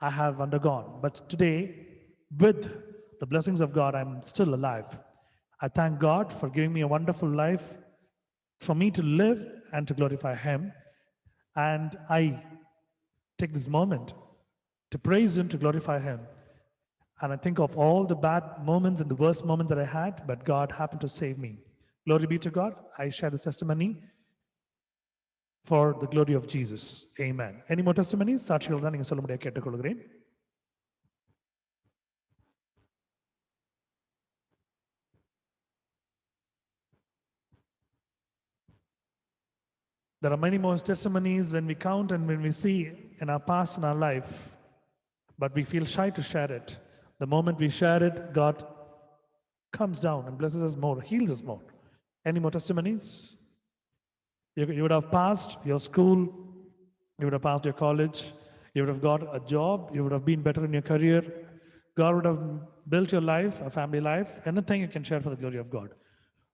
I have undergone. But today, with the blessings of God, I'm still alive. I thank God for giving me a wonderful life, for me to live and to glorify Him. And I take this moment to praise Him, to glorify Him. And I think of all the bad moments and the worst moments that I had, but God happened to save me. Glory be to God. I share this testimony for the glory of Jesus. Amen. Any more testimonies? சாட்சிகள் தான் நீங்க சொல்ல முடியாது கேட்டுக்கொள்கிறேன். There are many more testimonies when we count and when we see in our past in our life, but we feel shy to share it. The moment we share it, God comes down and blesses us more, heals us more. Any more testimonies? You would have passed your school, you would have passed your college, you would have got a job, you would have been better in your career. God would have built your life, a family life, anything you can share for the glory of God.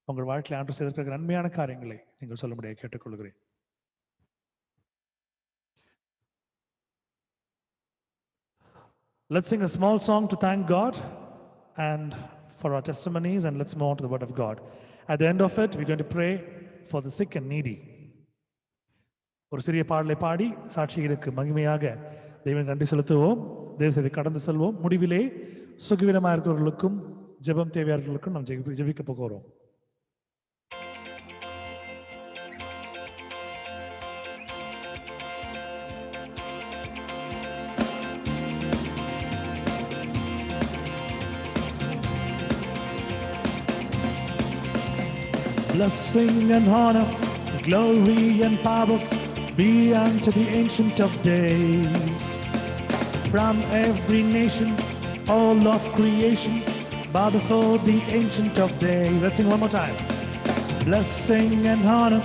உங்கள் வாழ்க்கையில் ஆண்டு செய்திருக்கிற நன்மையான காரியங்களை நீங்கள் சொல்ல முடியாது கேட்டுக்கொள்கிறேன். Let's sing a small song to thank God and for our testimonies, and let's move on to the Word of God. At the end of it, we're going to pray for the sick and needy. ஒரு சிறிய பாடலை பாடி சாட்சிகளுக்கு மகிமையாக தெய்வம் நன்றி செலுத்துவோம். தேவ செய்தி கடந்து செல்வோம். முடிவிலே சுகவீனமாக இருக்கிறவர்களுக்கும் ஜெபம் தேவையாளர்களுக்கும் நாம் ஜெபிக்க போகிறோம். Blessing and honor, glory and power be unto the Ancient of Days. From every nation, all of creation, bow before the Ancient of Days. Let's sing one more time. Blessing and honor,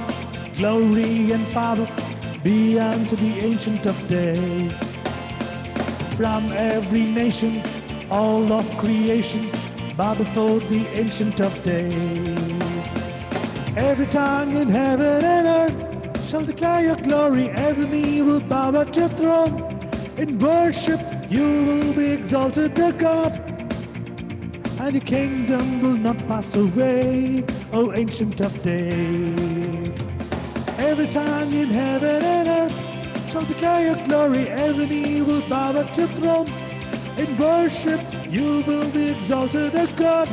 glory and power be unto the Ancient of Days. From every nation, all of creation, bow before the Ancient of Days. Every tongue in heaven and earth shall declare your glory. Every knee will bow at your throne. In worship you will be exalted, O God, and your kingdom will not pass away, O Ancient of Days. Every tongue in heaven and earth shall declare your glory. Every knee will bow at your throne. In worship you will be exalted, O God,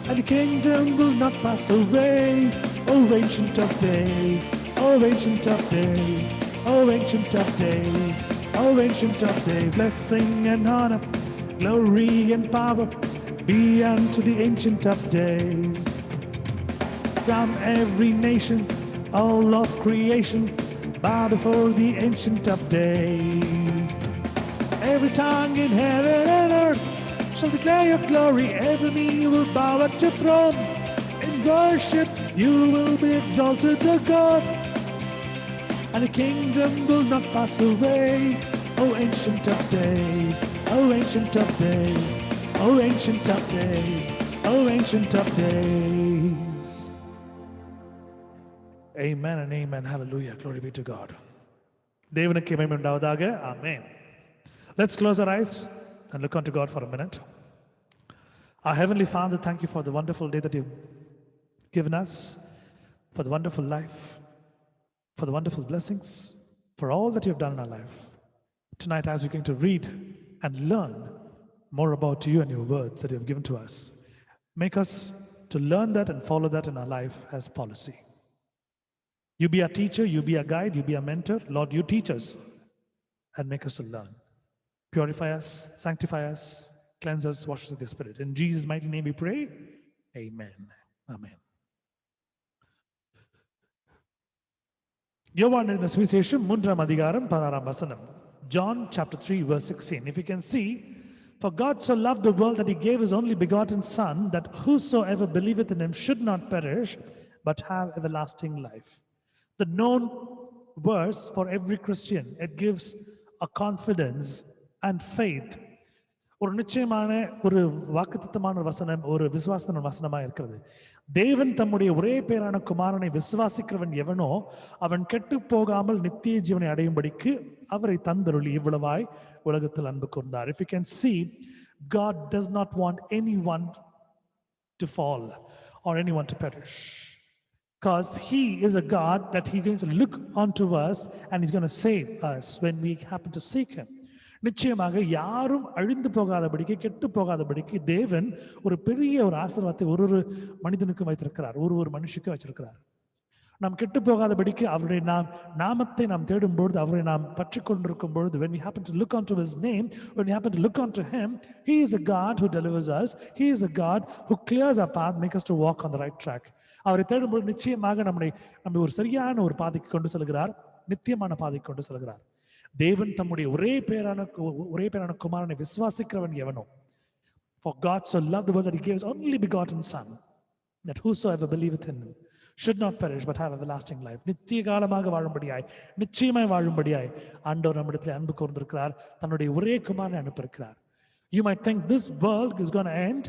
and the kingdom will not pass away, O Ancient of Days, O Ancient of Days, O Ancient of Days, O Ancient of Days. Blessing and honor, glory and power be unto the Ancient of Days. From every nation, all of creation, bow before the Ancient of Days. Every tongue in heaven and earth shall declare your glory. Every knee will bow at your throne. In worship you will be exalted, O God, and the kingdom will not pass away, O Ancient of Days, O Ancient of Days, O Ancient of Days, O Ancient of Days. Amen and amen. Hallelujah. Glory be to God. தேவனுக்கு மகிமை உண்டாவதாக. Amen. Let's close our eyes and look unto God for a minute. Our Heavenly Father, thank you for the wonderful day that you've given us, for the wonderful life, for the wonderful blessings, for all that you've done in our life. Tonight, as we're going to read and learn more about you and your words that you've given to us, make us to learn that and follow that in our life as policy. You be our teacher, you be our guide, you be our mentor. Lord, you teach us and make us to learn. Purify us, sanctify us, cleanse us, wash us with your Spirit. In Jesus' mighty name we pray. Amen. Amen. யோவான் எழுதின சுவிசேஷம் 3 அதிகாரம் 16 வசனம். John chapter 3 verse 16. If you can see, for God so loved the world that he gave his only begotten Son, that whosoever believeth in him should not perish, but have everlasting life. The known verse for every Christian. It gives a confidence and faith. ஒரு நிச்சயமான ஒரு வாக்குத்தத்தமான ஒரு வசனம், ஒரு விசுவாசமான வசனமா இருக்கிறது. தேவன் தம்முடைய ஒரே பேரான குமாரனை விசுவாசிக்கிறவன் எவனோ அவன் கெட்டு போகாமல் நித்திய ஜீவனை அடையும்படிக்கு அவரை தந்தருளி இவ்வளவாய் உலகத்தில் அன்பு கூர்ந்தார். If you can see, God does not want anyone to fall or anyone to perish, because he is a God that he's going to look onto us and he's going to save us when we happen to seek him. நிச்சயமாக யாரும் அழிந்து போகாதபடிக்கு, கெட்டு போகாதபடிக்கு தேவன் ஒரு பெரிய ஒரு ஆசீர்வாதத்தை ஒரு மனிதனுக்கு வைத்திருக்கிறார், ஒரு மனுஷுக்கு வச்சிருக்கிறார். நாம் கெட்டு போகாதபடிக்கு அவருடைய நாமத்தை நாம் தேடும் பொழுது, அவரை நாம் பற்றி கொண்டிருக்கும் பொழுது, when we happen to look onto his name, when we happen to look onto him, he is a God who delivers us. He is a God who clears our path, make us to walk on the right track. அவரை தேடும்போது நிச்சயமாக நம்மை ஒரு சரியான ஒரு பாதைக்கு கொண்டு செல்கிறார், நித்தியமான பாதைக்கு கொண்டு செல்கிறார். தேவன் தம்முடைய ஒரே பேரான குமாரனை விசுவாசிக்கிறவன் எவனோ, for God so loved the world that he gave his only begotten Son, that whosoever believeth in him should not perish but have everlasting life. நித்திய காலமாக வாழும்படியாய், நிச்சயமாய் வாழும்படியாய் ஆண்டவர் நம்மிடத்தில் அன்பு கூர்ந்திருக்கிறார், தன்னுடைய ஒரே குமாரனை அனுப்பியிருக்கிறார். You might think this world is going to end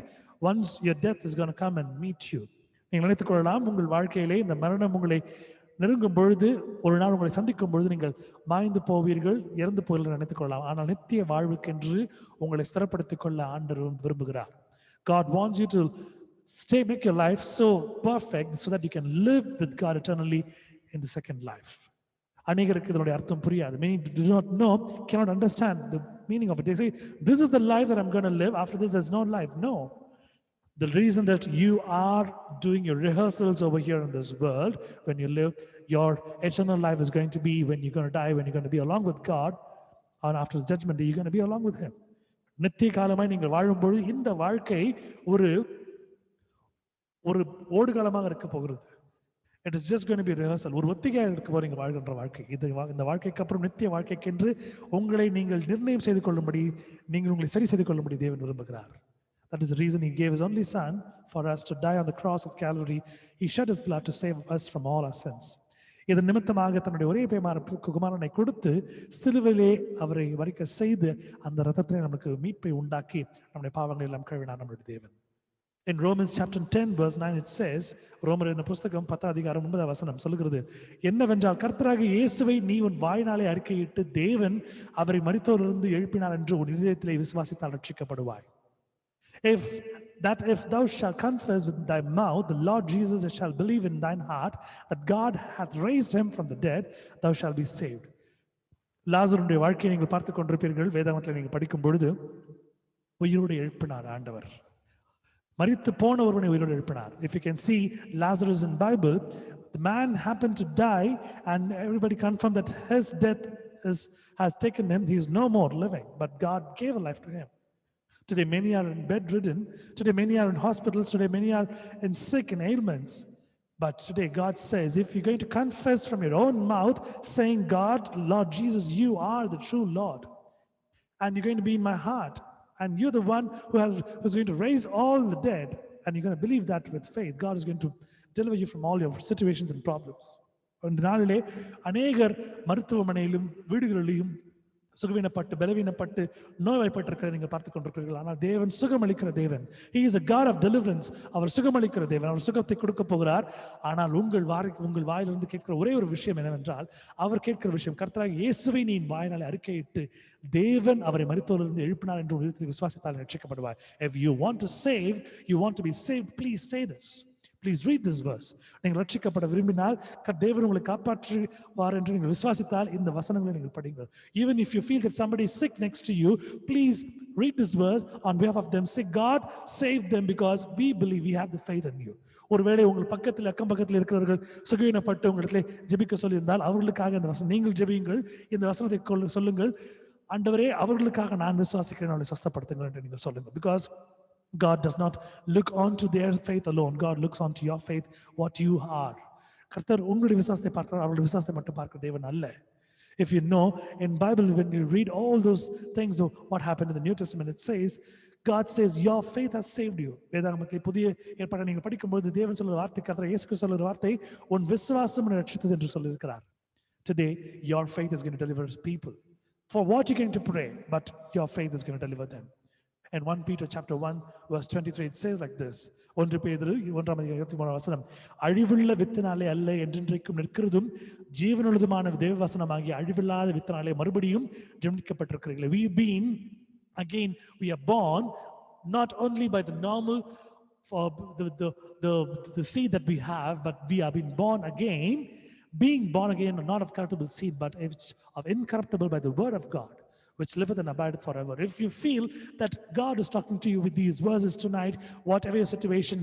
once your death is going to come and meet you. நீங்கள் நினைத்துக் கொள்ளலாம், உங்கள் வாழ்க்கையிலே இந்த மரணம் உங்களை நெருங்கும் பொழுது, ஒரு நாள் உங்களை சந்திக்கும் பொழுது நீங்கள் மாய்ந்து போவீர்கள், இறந்து போவீர்கள் நினைத்துக் கொள்ளலாம். ஆனால் நித்திய வாழ்வுக்கென்று உங்களை ஸ்திரப்படுத்திக் கொள்ள ஆண்டவர் விரும்புகிறார். God wants you to make your life so perfect so that you can live with God eternally in the second life. அநேகருக்கு இதனுடைய அர்த்தம் புரியாது. Many do not know, cannot understand the meaning of it. They say, this is the life that I'm going to live. After this, there's no life. No. The reason that you are doing your rehearsals over here in this world, when you live, your eternal life is going to be when you're going to die, when you're going to be along with God, and after his judgment day, you're going to be along with him. நித்திய காலமாய் நீங்கள் வாழும்பொழுது இந்த வாழ்க்கை ஒரு ஓடுகாலமாக இருக்க போகிறது. It is just going to be rehearsal. ஒரு ஒத்திகையாக இருக்க போறீங்க வாழ்கின்ற வாழ்க்கை. இந்த வாழ்க்கைக்கு அப்புறம் நித்திய வாழ்க்கைக்கென்று உங்களை நீங்கள் நிர்ணயம் செய்து கொள்ளும்படி, நீங்கள் உங்களை சரி செய்து கொள்ளும்படி தேவன் விரும்புகிறார். That is the reason he gave his only Son for us to die on the cross of Calvary. He shed his blood to save us from all our sins. இதன் நிமித்தமாக தன்னுடைய ஒரே குமாரனை கொடுத்து சிலுவையிலே அவரை வரிக்க செய்து அந்த ரத்தத்திலே நமக்கு மீட்பை உண்டாக்கி நம்முடைய பாவங்களை எல்லாம் கழுவினார் நம்முடைய தேவன். In Romans chapter 10 verse 9 it says, ரோமர் இந்த புத்தகம் 10 அதிகாரம் 9 வசனம் சொல்கிறது, என்னவென்றால் கர்த்தராகிய இயேசுவை நீ உன் வாயினாலே அறிக்கையிட்டு தேவன் அவரை மரித்தோரிலிருந்து எழுப்பினார் என்று உன் இதயத்திலே விசுவாசித்தால் ரட்சிக்கப்படுவாய். If thou shalt confess with thy mouth the Lord Jesus, and shalt believe in thine heart that God hath raised him from the dead, thou shalt be saved. லாசருடைய வாழ்க்கையை நீங்கள் பார்த்துக் கொண்டிருப்பீர்கள். வேதாகமத்தில் நீங்கள் படிக்கும் பொழுது உயிரோடு எழுப்பினார் ஆண்டவர், மரித்து போன ஒருவனை உயிரோடு எழுப்பினார். If you can see Lazarus in Bible, the man happened to die and everybody confirmed that his death has taken him. He is no more living, but God gave a life to him. Today many are bedridden, today many are in hospitals, today many are in sick and ailments. But today God says, if you're going to confess from your own mouth saying, God, Lord Jesus, you are the true Lord, and you're going to be in my heart, and you're the one who's going to raise all the dead, and you're going to believe that with faith, God is going to deliver you from all your situations and problems. இந்த நாளிலே அநேகர் மருத்துவமனையிலும் வீடுகளிலும் சுகவீனப்பட்டு பலவீனப்பட்டு நோய்வாய்ப்பட்டிருக்கிற நீங்கள் பார்த்துக் கொண்டிருக்கிறீர்கள். ஆனால் தேவன் சுகமளிக்கிற தேவன். He is a God of deliverance. அவர் சுகமளிக்கிற தேவன், அவர் சுகத்தை கொடுக்க போகிறார். ஆனால் உங்கள் வாயிலிருந்து கேட்கிற ஒரே ஒரு விஷயம் என்னவென்றால், அவர் கேட்கிற விஷயம், கர்த்தராகிய இயேசுவை நீ வாயினாலே அறிக்கையிட்டு தேவன் அவரை மரித்தோரிலிருந்து எழுப்பினார் என்று ஒரு விசுவாசத்தால் ரட்சிக்கப்படுவார். If you want to be saved, please say this. Please read this verse. நீங்கள் ரட்சிக்கப்பட விரும்பினால், தேவன் உங்களை காப்பாற்றுவார் என்று நீங்கள் விசுவாசித்தால் இந்த வசனங்களை நீங்கள் படிங்கள். Even if you feel that somebody is sick next to you, please read this verse on behalf of them. Say, God save them because we believe, we have the faith in you. ஒருவேளை உங்கள் பக்கத்தில் அக்கம் பக்கத்தில் இருக்கிறவர்கள் சுகவீனப்பட்டு உங்களிடத்தில் ஜெபிக்க சொல்லியிருந்தால் அவர்களுக்காக இந்த வசனம் நீங்கள் ஜெபியுங்கள். இந்த வசனத்தை சொல்லுங்கள், ஆண்டவரே அவர்களுக்காக நான் விசுவாசிக்கிறேன், அவர்களை சுத்தப்படுத்துங்கள் என்று நீங்கள் சொல்லுங்கள். Because God does not look on to their faith alone. God looks on to your faith, what you are. கர்த்தர் உங்களுடைய விசுவாசத்தை பார்க்கிறார், அவருடைய விசுவாசத்தை மட்டும் பார்க்கிற தேவன் அல்ல. If you know, in Bible, when you read all those things of what happened in the New Testament, it says, God says, your faith has saved you. வேதாகமத்தில் புதிய ஏற்பாட்டை நீங்கள் படிக்கும்போது தேவன் சொல்லுற வார்த்தை, கர்த்தர் இயேசு கிறிஸ்து சொல்லுற வார்த்தை, உன் விசுவாசம் உன்னை ரட்சித்தது என்று சொல்லியிருக்கிறார். Today, your faith is going to deliver people. For what you're going to pray, but your faith is going to deliver them. And 1 Peter chapter 1 verse 23, it says like this. 1 பேதுரு 1:23 அழிவுள்ள வித்தினாலே அல்ல என்றென்றைக்கும் நிற்கிறதும் ஜீவனுள்ளதுமான தேவ வசனமாகிய அழிவில்லாத வித்தினாலே மறுபடியும் ஜெனிக்கப்பட்டிருக்கிறீர்கள். We are born not only by the normal for the seed that we have, but we have been born again, being born again not of corruptible seed, but of incorruptible by the word of God, which liveth and abideth forever. If you feel that God is talking to you with these verses tonight, whatever your situation,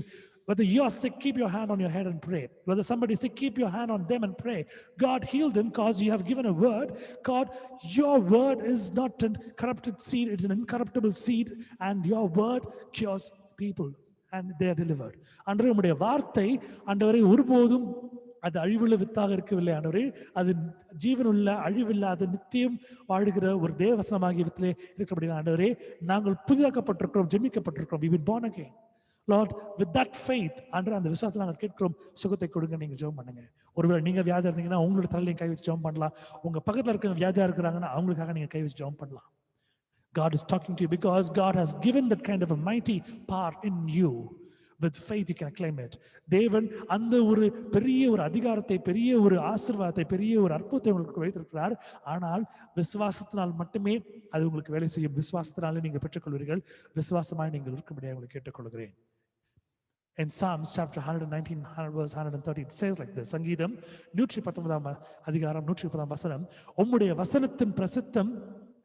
whether you are sick, keep your hand on your head and pray. Whether somebody is sick, keep your hand on them and pray. God, heal them because you have given a word. God, your word is not a corrupted seed, it's an incorruptible seed, and your word cures people and they are delivered. ஆண்டவரே, உம்முடைய வார்த்தை ஆண்டவரே ஒருபோதும் அது அழிவுள்ள வித்தாக இருக்கவில்லை ஆண்டவரே, அது ஜீவனுள்ள அழிவில்லாத நித்தியம் வாழ்கிற ஒரு தேவவசனமாகிய வித்திலே இருக்கிறபடியா ஆண்டவரே, நாங்கள் புதிதாக்கப்பட்டிருக்கிறோம், ஜெனிக்கப்பட்டிருக்கிறோம். We've been born again. Lord, with that faith, ஆண்டவரே, அந்த விசுவாசத்துல நாங்கள் கேட்கிறோம், சுகத்தை கொடுங்க. நீங்க ஜெபம் பண்ணுங்க. ஒருவேளை நீங்க வியாதியா இருந்தீங்கன்னா உங்களோட தலையில கை வச்சு ஜெபம் பண்ணலாம். உங்க பக்கத்துல இருக்கிற வியாதியா இருக்கிறாங்கன்னா அவங்களுக்காக நீங்க கை வச்சு ஜெபம் பண்ணலாம். God is talking to you because God has given that kind of a mighty power in you. With faith you can claim it. தேவன் அந்த ஒரு பெரிய ஒரு அதிகாரத்தை, பெரிய ஒரு ஆசீர்வாதத்தை, பெரிய ஒரு அற்புதத்தை உங்களுக்கு வைத்திருக்கிறார். ஆனால் விசுவாசத்தினால் மட்டுமே அது உங்களுக்கு வேலை செய்யும். விசுவாசத்தினாலே நீங்கள் பெற்றுக்கொள்வீர்கள். விசுவாசமாய் நீங்கள் இருக்கும்படியாக உங்களுக்கு கேட்டுக்கொள்கிறேன். In Psalms chapter 119 verse 130, it says like this. சங்கீதம் 119 அதிகாரம் 130 வசனம், உம்முடைய வசனத்தின் பிரசித்தம்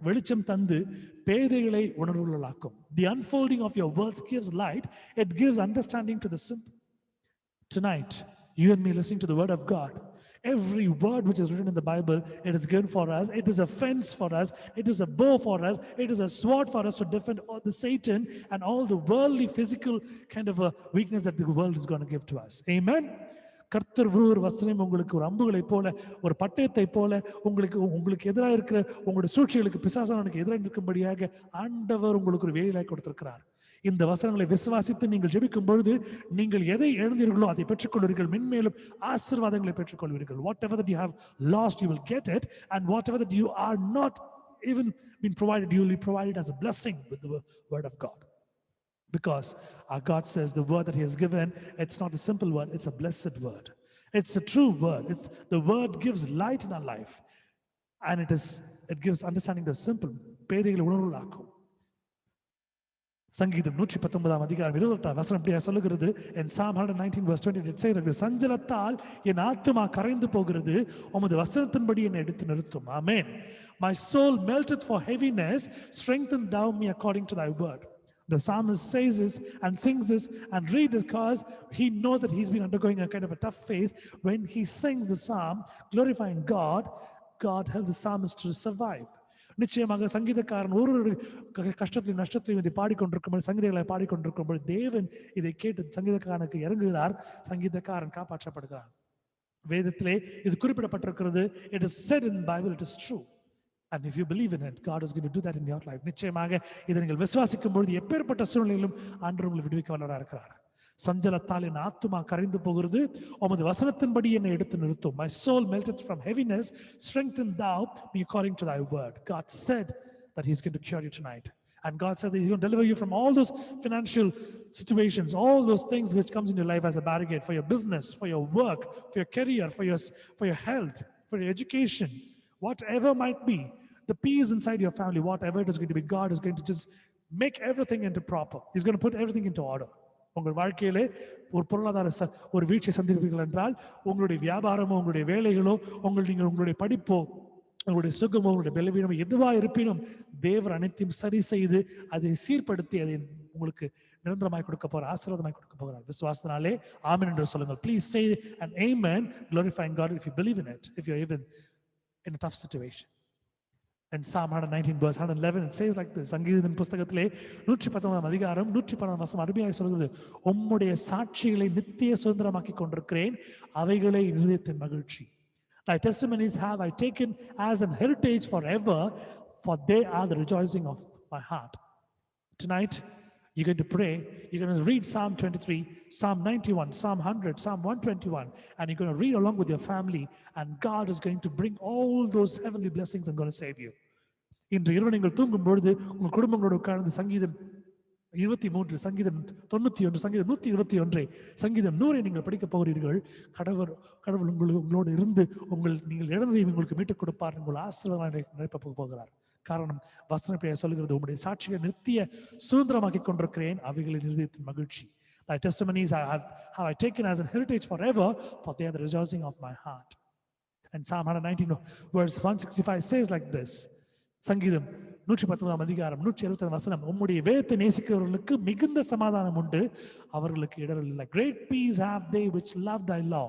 வெளிச்சம் தந்து பேதைகளை உணர்வுள்ளாக்கும். The unfolding of your words gives light, it gives understanding to the simple. Tonight, you and me listening to the word of God, every word which is written in the Bible, it is good for us, it is a fence for us, it is a bow for us, it is a sword for us to defend all the Satan and all the worldly physical kind of a weakness that the world is going to give to us. Amen. கர்த்தர் ஒரு வசனம் உங்களுக்கு ஒரு அம்புகளை போல, ஒரு பட்டயத்தை போல, உங்களுக்கு எதிராக இருக்கிற உங்களுடைய சூழ்ச்சிகளுக்கு, பிசாசானுக்கு எதிராக இருக்கும்படியாக ஆண்டவர் உங்களுக்கு ஒரு வேலையாய் கொடுத்திருக்கிறார். இந்த வசனங்களை விசுவாசித்து நீங்கள் ஜெபிக்கும் பொழுது நீங்கள் எதை எழுந்தீர்களோ அதை பெற்றுக்கொள்வீர்கள். மென்மேலும் ஆசீர்வாதங்களை பெற்றுக்கொள்வீர்கள். Whatever that you have lost, you will get it, and whatever that you are not even been provided, you will be provided as a blessing with the word of God. Because our God says the word that he has given, it's not a simple word, it's a blessed word. It's a true word. The word gives light in our life, and it gives understanding the simple. பேதைகளை உணர்வுள்ளாக்கும். சங்கீதம் 119 அதிகாரம் 28 வசனம் இப்படியா சொல்லுகிறது. In Psalm 119 verse 20, it says like this. சஞ்சலத்தால் என் ஆத்துமா கரைந்து போகிறது, உமது வசனத்தின்படி என்னை எடுத்து நிறுத்தும். Amen. My soul melteth for heaviness, strengthen thou me according to thy word. The psalmist says this and sings this and reads this because he knows that he's been undergoing a kind of a tough phase. When he sings the psalm glorifying God, God helps the psalmist to survive. நிச்சயமாக சங்கீதக்காரன் ஒரு கஷ்டத்திலும் நஷ்டத்திலும் இதை பாடிக்கொண்டிருக்கும்போது, சங்கீதங்களை பாடிக்கொண்டிருக்கும்போது தேவன் இதை கேட்டு சங்கீதக்காரனுக்கு இறங்குகிறார். சங்கீதக்காரன் காப்பாற்றப்படுகிறார். வேதத்திலே இது குறிப்பிடப்பட்டிருக்கிறது. It is said in the Bible, it is true. And if you believe in it, God is going to do that in your life. நிச்சயமாக இதை நீங்கள் விசுவாசிக்கும் பொழுது எப்பேற்பட்ட சூழ்நிலையிலும் ஆண்டவர் உங்களை விடுவிக்க வல்லவராக இருக்கிறார். சஞ்சலத்தால் என் ஆத்துமா கரைந்து போகிறது, உமது வசனத்தின்படி என்னை எடுத்து நிறுத்தும். My soul melted from heaviness, strengthen thou me according to thy word. God said that he's going to cure you tonight. And God said that he's going to deliver you from all those financial situations, all those things which comes in your life as a barricade for your business, for your work, for your career, for your health, for your education. Whatever might be, the peace inside your family, whatever it is going to be, God is going to just make everything into proper. He's going to put everything into order. உங்கள் வாழ்க்கையிலே ஒரு பொருளாதார ஒரு வீழ்ச்சி சந்திப்பீர்கள் என்றால், உங்களுடைய வியாபாரமோ, உங்களுடைய வேலைகளோ, உங்களுடைய படிப்போ, உங்களுடைய சுகமோ, உங்களுடைய பலவீனமோ எதுவா இருப்பினும் தேவர் அனைத்தையும் சரி செய்து அதை சீர்படுத்தி அதை உங்களுக்கு நிரந்தரமாய் கொடுக்க போறார், ஆசீர்வாதமாய் கொடுக்க போகிறார். விசுவாசத்தினாலே ஆமென் என்று சொல்லுங்கள். Please say an amen, glorifying God if you believe in it, if you're even in a tough situation. And Psalm 119 verse 111, it says like this. சங்கீதத்தின் புஸ்தகத்திலே 119 அதிகாரம் 112 வசனம் அருமையாக சொல்கிறது. உம்முடைய சாட்சிகளை நித்திய சுதந்திரமாக்கி கொண்டிருக்கிறேன், அவைகளே இருதயத்தின் மகிழ்ச்சி. Thy testimonies have I taken as an heritage forever, for they are the rejoicing of my heart. Tonight, you're going to pray. You're going to read Psalm 23, Psalm 91, Psalm 100, Psalm 121, and you're going to read along with your family, and God is going to bring all those heavenly blessings and going to save you. இன்று இரவு நீங்கள் தூங்கும் பொழுது உங்கள் குடும்பங்களோடு உட்கார்ந்து சங்கீதம் 23, சங்கீதம் 91, சங்கீதம் 121, சங்கீதம் 100 நீங்கள் படிக்க போகிறீர்கள். கடவுள் உங்களோடு இருந்து நீங்கள் இழந்ததையும் உங்களுக்கு மீட்டுக் கொடுப்பார், உங்கள் ஆசீர்வாதம் நினைப்ப போகிறார். காரணம் வசனப்படியே சொல்கிறது, உங்களுடைய சாட்சியை நித்திய சுதந்திரமாக்கி கொண்டிருக்கிறேன், அவைகளின் இருதயத்தின் மகிழ்ச்சி. Thy testimonies have I taken as an heritage forever, for they are the rejoicing of my heart. And Psalm 119 verse 165 says like this. சங்கீதம் 119 அதிகாரம் 170 வசனம், உம்முடைய வேதத்தை நேசிக்கிறவர்களுக்கு மிகுந்த சமாதானம் உண்டு, அவர்களுக்கு இடரல் இல்லை. Great peace have they which love thy law,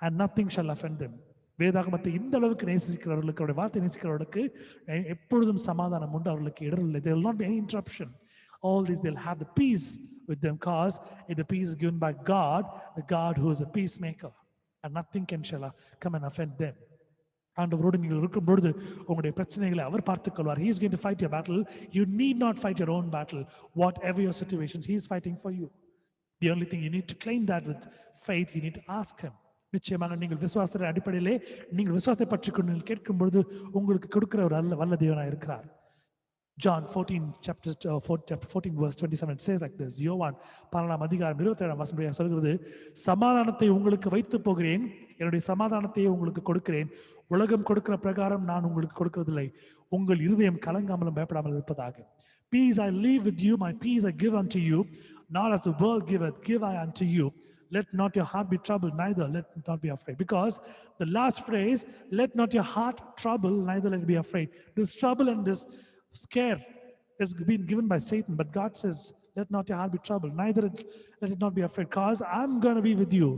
and nothing shall offend them. வேதாகமத்தை இந்த அளவுக்கு நேசிக்கிறவர்களுக்கு, அவருடைய வார்த்தை நேசிக்கிறவர்களுக்கு எப்பொழுதும் சமாதானம் உண்டு, அவர்களுக்கு இடரல் இல்லை. There will not be any interruption. All these they'll have the peace with them, cause the peace is given by God, the God who is a peacemaker, and nothing can shall come and offend them. ஆண்டவரோடு நீங்கள் இருக்கும் பொழுது உங்களுடைய பிரச்சனைகளை அவர் பார்த்துக் கொள்வார். He is going to fight your battle. You need not fight your own battle. Whatever your situations, He is fighting for you. The only thing you need to claim that with faith, you need to ask Him. நிச்சயமாக நீங்கள் விசுவாசத்தின் அடிப்படையிலே நீங்கள் விசுவாசத்தை பற்றி கொண்டு கேட்கும் பொழுது உங்களுக்கு கொடுக்கிற ஒரு வல்ல தேவனாய் இருக்கிறார். John 14 chapter 14 verse 27 it says like this. யோவான் 12 அதிகாரம் 27 வசனம் சொல்கிறது, சமாதானத்தை உங்களுக்கு வைத்து போகிறேன், என்னுடைய சமாதானத்தையே உங்களுக்கு கொடுக்கிறேன், உலகம் கொடுக்கிற பிரகாரம் நான் உங்களுக்கு கொடுக்கிறதில்லை, உங்கள் இருதயம் கலங்காமலும் பயப்படாமல் இருப்பதாக. Peace I leave with you, my peace I give unto you, not as the world giveth, give I unto you. Let not your heart be troubled, neither let not be afraid. Because the last phrase, let not your heart trouble, neither let it be afraid. This trouble and this scare has been given by Satan, but God says, let not your heart be troubled, neither let it not be afraid, because I'm going to be with you,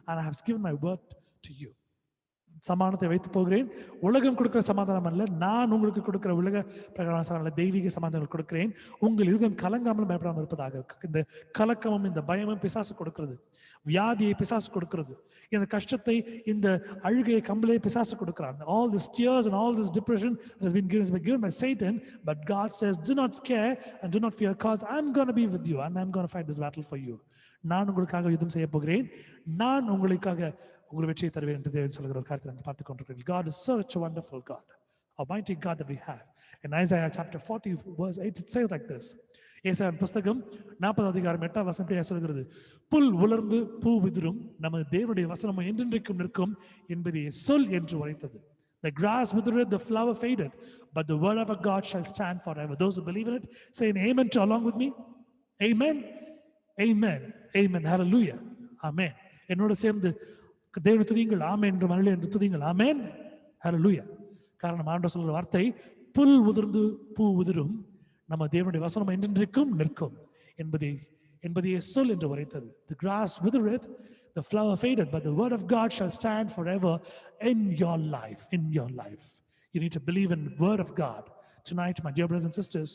and I have given my word to you. சமாதானத்தை வைத்து போகிறேன், உலகம் கொடுக்கிற சமாதானம் அல்ல, நான் உங்களுக்கு கொடுக்கிற உலக பிரகாரமான சமாதானம், தெய்வீக சமாதானம் கொடுக்கிறேன், உங்கள் இருதயம் கலங்காமல் பயப்படாமல் இருப்பதாக. இந்த கலக்கமும் இந்த பயமும் பிசாசு கொடுக்கிறது, வியாதியை பிசாசு கொடுக்கிறது, இந்த கஷ்டத்தை இந்த அழுகையை கம்பளை பிசாசு கொடுக்கிறான். All this tears and all this depression has been given by Satan, but God says, do not scare and do not fear, because I'm going to be with you and I'm going to fight this battle for you. நான் உங்களுக்காக யுத்தம் செய்ய போகிறேன், நான் உங்களுக்காக உங்கள் வெற்றியை தருவேன் என்று தேவன் சொல்கிற ஒரு காரியத்தை நாங்கள் பார்த்துக் கொண்டிருக்கிறோம். God is such a wonderful God, a mighty God that we have. In Isaiah chapter 40 verse 8 it says like this. ஏசாயா புத்தகம் 40 அதிகாரம் 8 வசனம் சொல்கிறது, புல் உலர்ந்து பூ விதிரும், நமது தேவனுடைய வசனம் என்றென்றைக்கும் நிற்கும் என்பதை சொல் என்று உரைத்தது. The grass withereth, the flower fadeth, but the word of our God shall stand forever. Those who believe in it say an amen to along with me. Amen, amen, amen, hallelujah, amen. என்னோட சேர்ந்து தேவனை துதியுங்கள், ஆமென் என்று மனதிலே என்று துதியுங்கள், ஆமென், ஹல்லேலூயா. காரணம் ஆண்டவர் சொல்கிற வார்த்தை, புல் உதிர்ந்து பூ உதிரும், நம்ம தேவனுடைய வசனம் என்றென்றைக்கும் நிற்கும் என்பதையே சொல் என்று உரைத்தது. The grass withereth, the flower fadeth, but the word of God shall stand forever in your life, in your life. You need to believe in the word of God. Tonight, my dear brothers and sisters,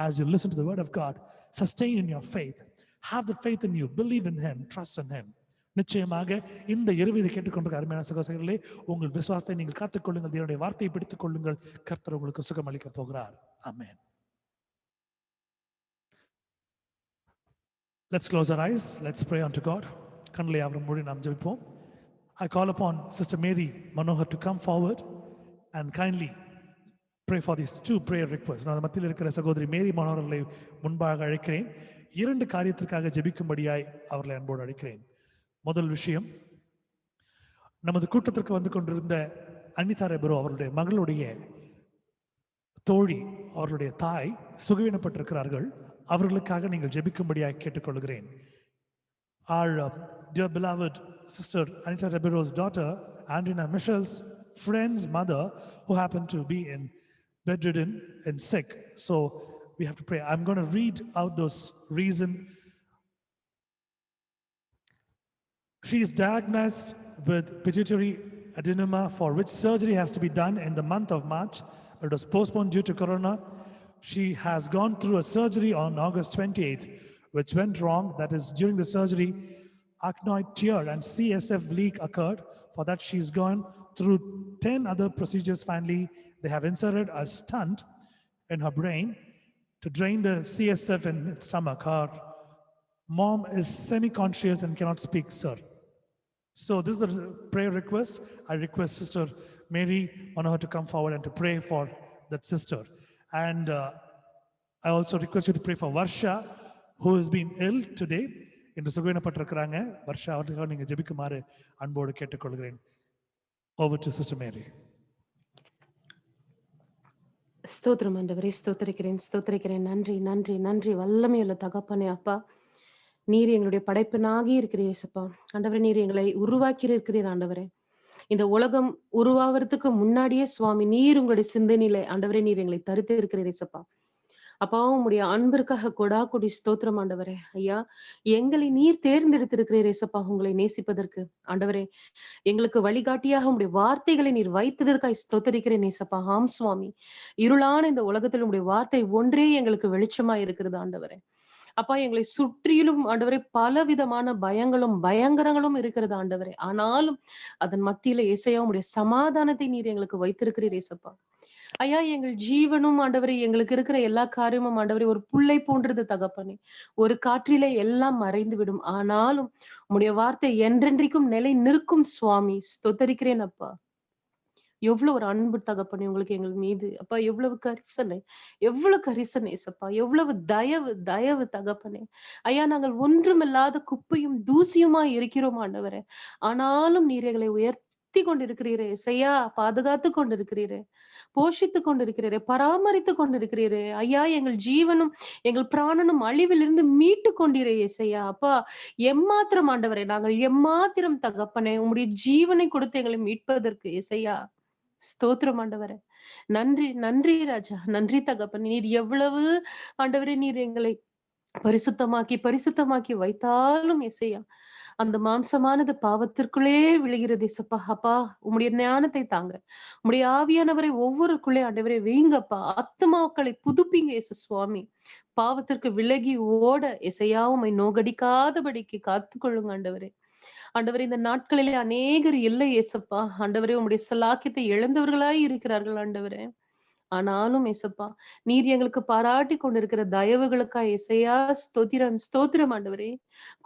as you listen to the word of God, sustain in your faith. Have the faith in you. Believe in Him. Trust in Him. நிச்சயமாக இந்த இரவு இதை கேட்டுக்கொண்டிருக்க அருமையான சகோதரர்களே, உங்கள் விசுவாசத்தை நீங்கள் காத்துக்கொள்ளுங்கள், தேவனுடைய வார்த்தையை பிடித்துக் கொள்ளுங்கள், கர்த்தர் உங்களுக்கு சுகம் அளிக்க போகிறார். ஆமென். Let's close our eyes. Let's pray unto God. கண்களை அவரை மூடி நாம் ஜெபிப்போம். I call upon Sister Mary Manohar to come forward and kindly pray for these two prayer requests. நான் மத்தியில் இருக்கிற சகோதரி மேரி மனோகரை முன்பாக அழைக்கிறேன். 2 காரியத்திற்காக ஜெபிக்கும்படியாய் அவர்களை அன்போடு அழைக்கிறேன். முதல் விஷயம், நமது கூட்டத்திற்கு வந்து கொண்டிருந்த அனிதா ரெபரோ அவருடைய மகளுடைய தோழி, அவர்களுடைய தாய் சுகவீனப்பட்டிருக்கிறார்கள். அவர்களுக்காக நீங்கள் ஜெபிக்கும்படியாக கேட்டுக்கொள்கிறேன். Our dear beloved sister Anita Rebero's daughter, Andrina Michel's friend's mother, who happened to be bedridden and sick. So we have to pray. I'm going to read out those reasons. She is diagnosed with pituitary adenoma, for which surgery has to be done in the month of March. It was postponed due to corona. She has gone through a surgery on August 28th, which went wrong. That is, during the surgery, arachnoid tear and CSF leak occurred, For that, she's gone through 10 other procedures. Finally, they have inserted a stent in her brain to drain the CSF in its stomach. Her mom is semi-conscious and cannot speak, sir. So this is a prayer request. I request Sister Mary, want her to come forward and to pray for that sister. And I also request you to pray for Varsha, who has been ill today. இன்று சுகவீனப்பட்டிருக்கிறாங்க. வர்ஷா அவர்களுக்காக நீங்க ஜெபிக்குமாறு அன்போடு கேட்டுக்கொள்கிறேன். Over to Sister Mary. ஸ்தோத்திரம் ஆண்டவரே, ஸ்தோத்திரிக்கிறேன். நன்றி நன்றி நன்றி வல்லமையுள்ள தகப்பனே அப்பா. நீர் எங்களுடைய படைப்பினாகி இருக்கிறீர் இயேசுப்பா. ஆண்டவரே, நீர் எங்களை உருவாக்கி இருக்கிறீர் ஆண்டவரே. இந்த உலகம் உருவாவதுக்கு முன்னாடியே சுவாமி நீர் உங்களுடைய சிந்தனையில ஆண்டவரே நீர் எங்களை தரித்து இருக்கிறீர் இயேசுப்பா. அப்பா, உம்முடைய அன்பிற்காக கொடா கொடி ஸ்தோத்திரம் ஆண்டவரே. ஐயா, எங்களை நீர் தேர்ந்தெடுத்திருக்கிறீர் இயேசுப்பா உங்களை நேசிப்பதற்கு. ஆண்டவரே, எங்களுக்கு வழிகாட்டியாக உம்முடைய வார்த்தைகளை நீர் வைத்ததற்காக ஸ்தோத்தரிக்கிறேன் இயேசுப்பா. ஆம் சுவாமி, இருளான இந்த உலகத்தில் உம்முடைய வார்த்தை ஒன்றே எங்களுக்கு வெளிச்சமா இருக்கிறது ஆண்டவரே. அப்பா, எங்களை சுற்றிலும் ஆண்டவரே பல விதமான பயங்களும் பயங்கரங்களும் இருக்கிறது ஆண்டவரே. ஆனாலும் அதன் மத்தியில ஏசையா உம்முடைய சமாதானத்தை நீர் எங்களுக்கு வைத்திருக்கிறீர் ஏசப்பா. ஐயா, எங்கள் ஜீவனும் ஆண்டவரே, எங்களுக்கு இருக்கிற எல்லா காரியமும் ஆண்டவரே ஒரு புல்லை போன்றது தகப்பனே. ஒரு காற்றிலே எல்லாம் மறைந்து விடும். ஆனாலும் உம்முடைய வார்த்தை என்றென்றைக்கும் நிலை நிற்கும் சுவாமி. ஸ்தோத்தரிக்கிறேன் அப்பா. எவ்வளவு ஒரு அன்பு தகப்பனே உங்களுக்கு எங்கள் மீது அப்பா. எவ்வளவு கரிசனை சப்பா. எவ்வளவு தயவு தயவு தகப்பனே. ஐயா, நாங்கள் ஒன்றுமில்லாத குப்பையும் தூசியுமா இருக்கிறோம் ஆண்டவரே. ஆனாலும் நீர் எங்களை உயர்த்தி கொண்டிருக்கிறீரே செய்யா. பாதுகாத்து கொண்டிருக்கிறீரே, போஷித்து கொண்டிருக்கிறீரே, பராமரித்து கொண்டிருக்கிறீரே ஐயா. எங்கள் ஜீவனும் எங்கள் பிராணனும் அழிவிலிருந்து மீட்டு கொண்டீரே இசையா. அப்பா, எம்மாத்திரம் ஆண்டவரே, நாங்கள் எம்மாத்திரம் தகப்பனே உம்முடைய ஜீவனை கொடுத்து எங்களை மீட்பதற்கு இசையா. ஸ்தோத்திரம் ஆண்டவரே. நன்றி நன்றி ராஜா, நன்றி தகப்பன். நீர் எவ்வளவு ஆண்டவரே நீர் எங்களை பரிசுத்தமாக்கி வைத்தாலும் இசையா அந்த மாம்சமானது பாவத்திற்குள்ளே விழுகிறது இசப்பா. அப்பா, உம்முடைய ஞானத்தை தாங்க, உம்முடைய ஆவியானவரை ஒவ்வொருக்குள்ளே ஆண்டவரே வைங்கப்பா. ஆத்துமாக்களை புதுப்பிங்க இயேசு சுவாமி. பாவத்திற்கு விலகி ஓட இசையா உம்மை நோகடிக்காதபடிக்கு காத்துக்கொள்ளுங்க ஆண்டவரே. ஆண்டவரே, இந்த நாட்களிலே அநேகர் இல்லை ஏசப்பா. ஆண்டவரே, உம்முடைய சலாக்கியத்தை இழந்தவர்களாய் இருக்கிறார்கள் ஆண்டவரே. ஆனாலும் ஏசப்பா, நீர் எங்களுக்கு பாராட்டி கொண்டிருக்கிற தயவுகளுக்காக இசையா ஸ்தோத்திரம் ஆண்டவரே.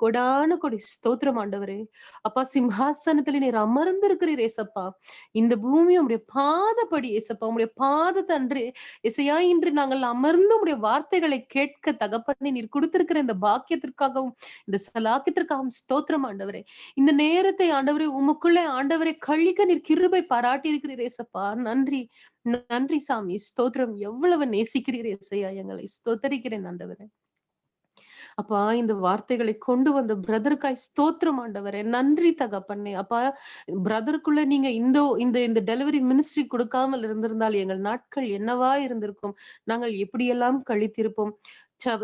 கொடான கொடி ஸ்தோத்திரம் ஆண்டவரே. அப்பா, சிம்ஹாசனத்துல நீர் அமர்ந்திருக்கிறீர் ஏசப்பா. இந்த பூமி உம்முடைய பாதப்படி ஏசப்பா, உம்முடைய பாதத்தன்று இசையா இன்று நாங்கள் அமர்ந்து உம்முடைய வார்த்தைகளை கேட்க தகப்பனே நீர் கொடுத்திருக்கிற இந்த பாக்கியத்திற்காகவும் இந்த சலாக்கியத்திற்காகவும் ஸ்தோத்திரம் ஆண்டவரே. இந்த நேரத்தை ஆண்டவரே உமக்குள்ளே ஆண்டவரை கழிக்க நீர் கிருபை பாராட்டி இருக்கிறீர் ஏசப்பா. நன்றி நன்றி சாமி. ஸ்தோத்திரம். எவ்வளவு நேசிக்கிறீர் இசையா எங்களை. ஸ்தோத்தரிக்கிறேன் ஆண்டவரே. அப்பா, இந்த வார்த்தைகளை கொண்டு வந்த பிரதருக்காய் ஸ்தோத்திரம் ஆண்டவரே. நன்றி தகப்பண்ணே. அப்பா, பிரதருக்குள்ள நீங்க இந்த டெலிவரி மினிஸ்ட்ரி கொடுக்காமல் இருந்திருந்தால் எங்கள் நாட்கள் என்னவா இருந்திருக்கும்? நாங்கள் எப்படியெல்லாம் கழித்திருப்போம்?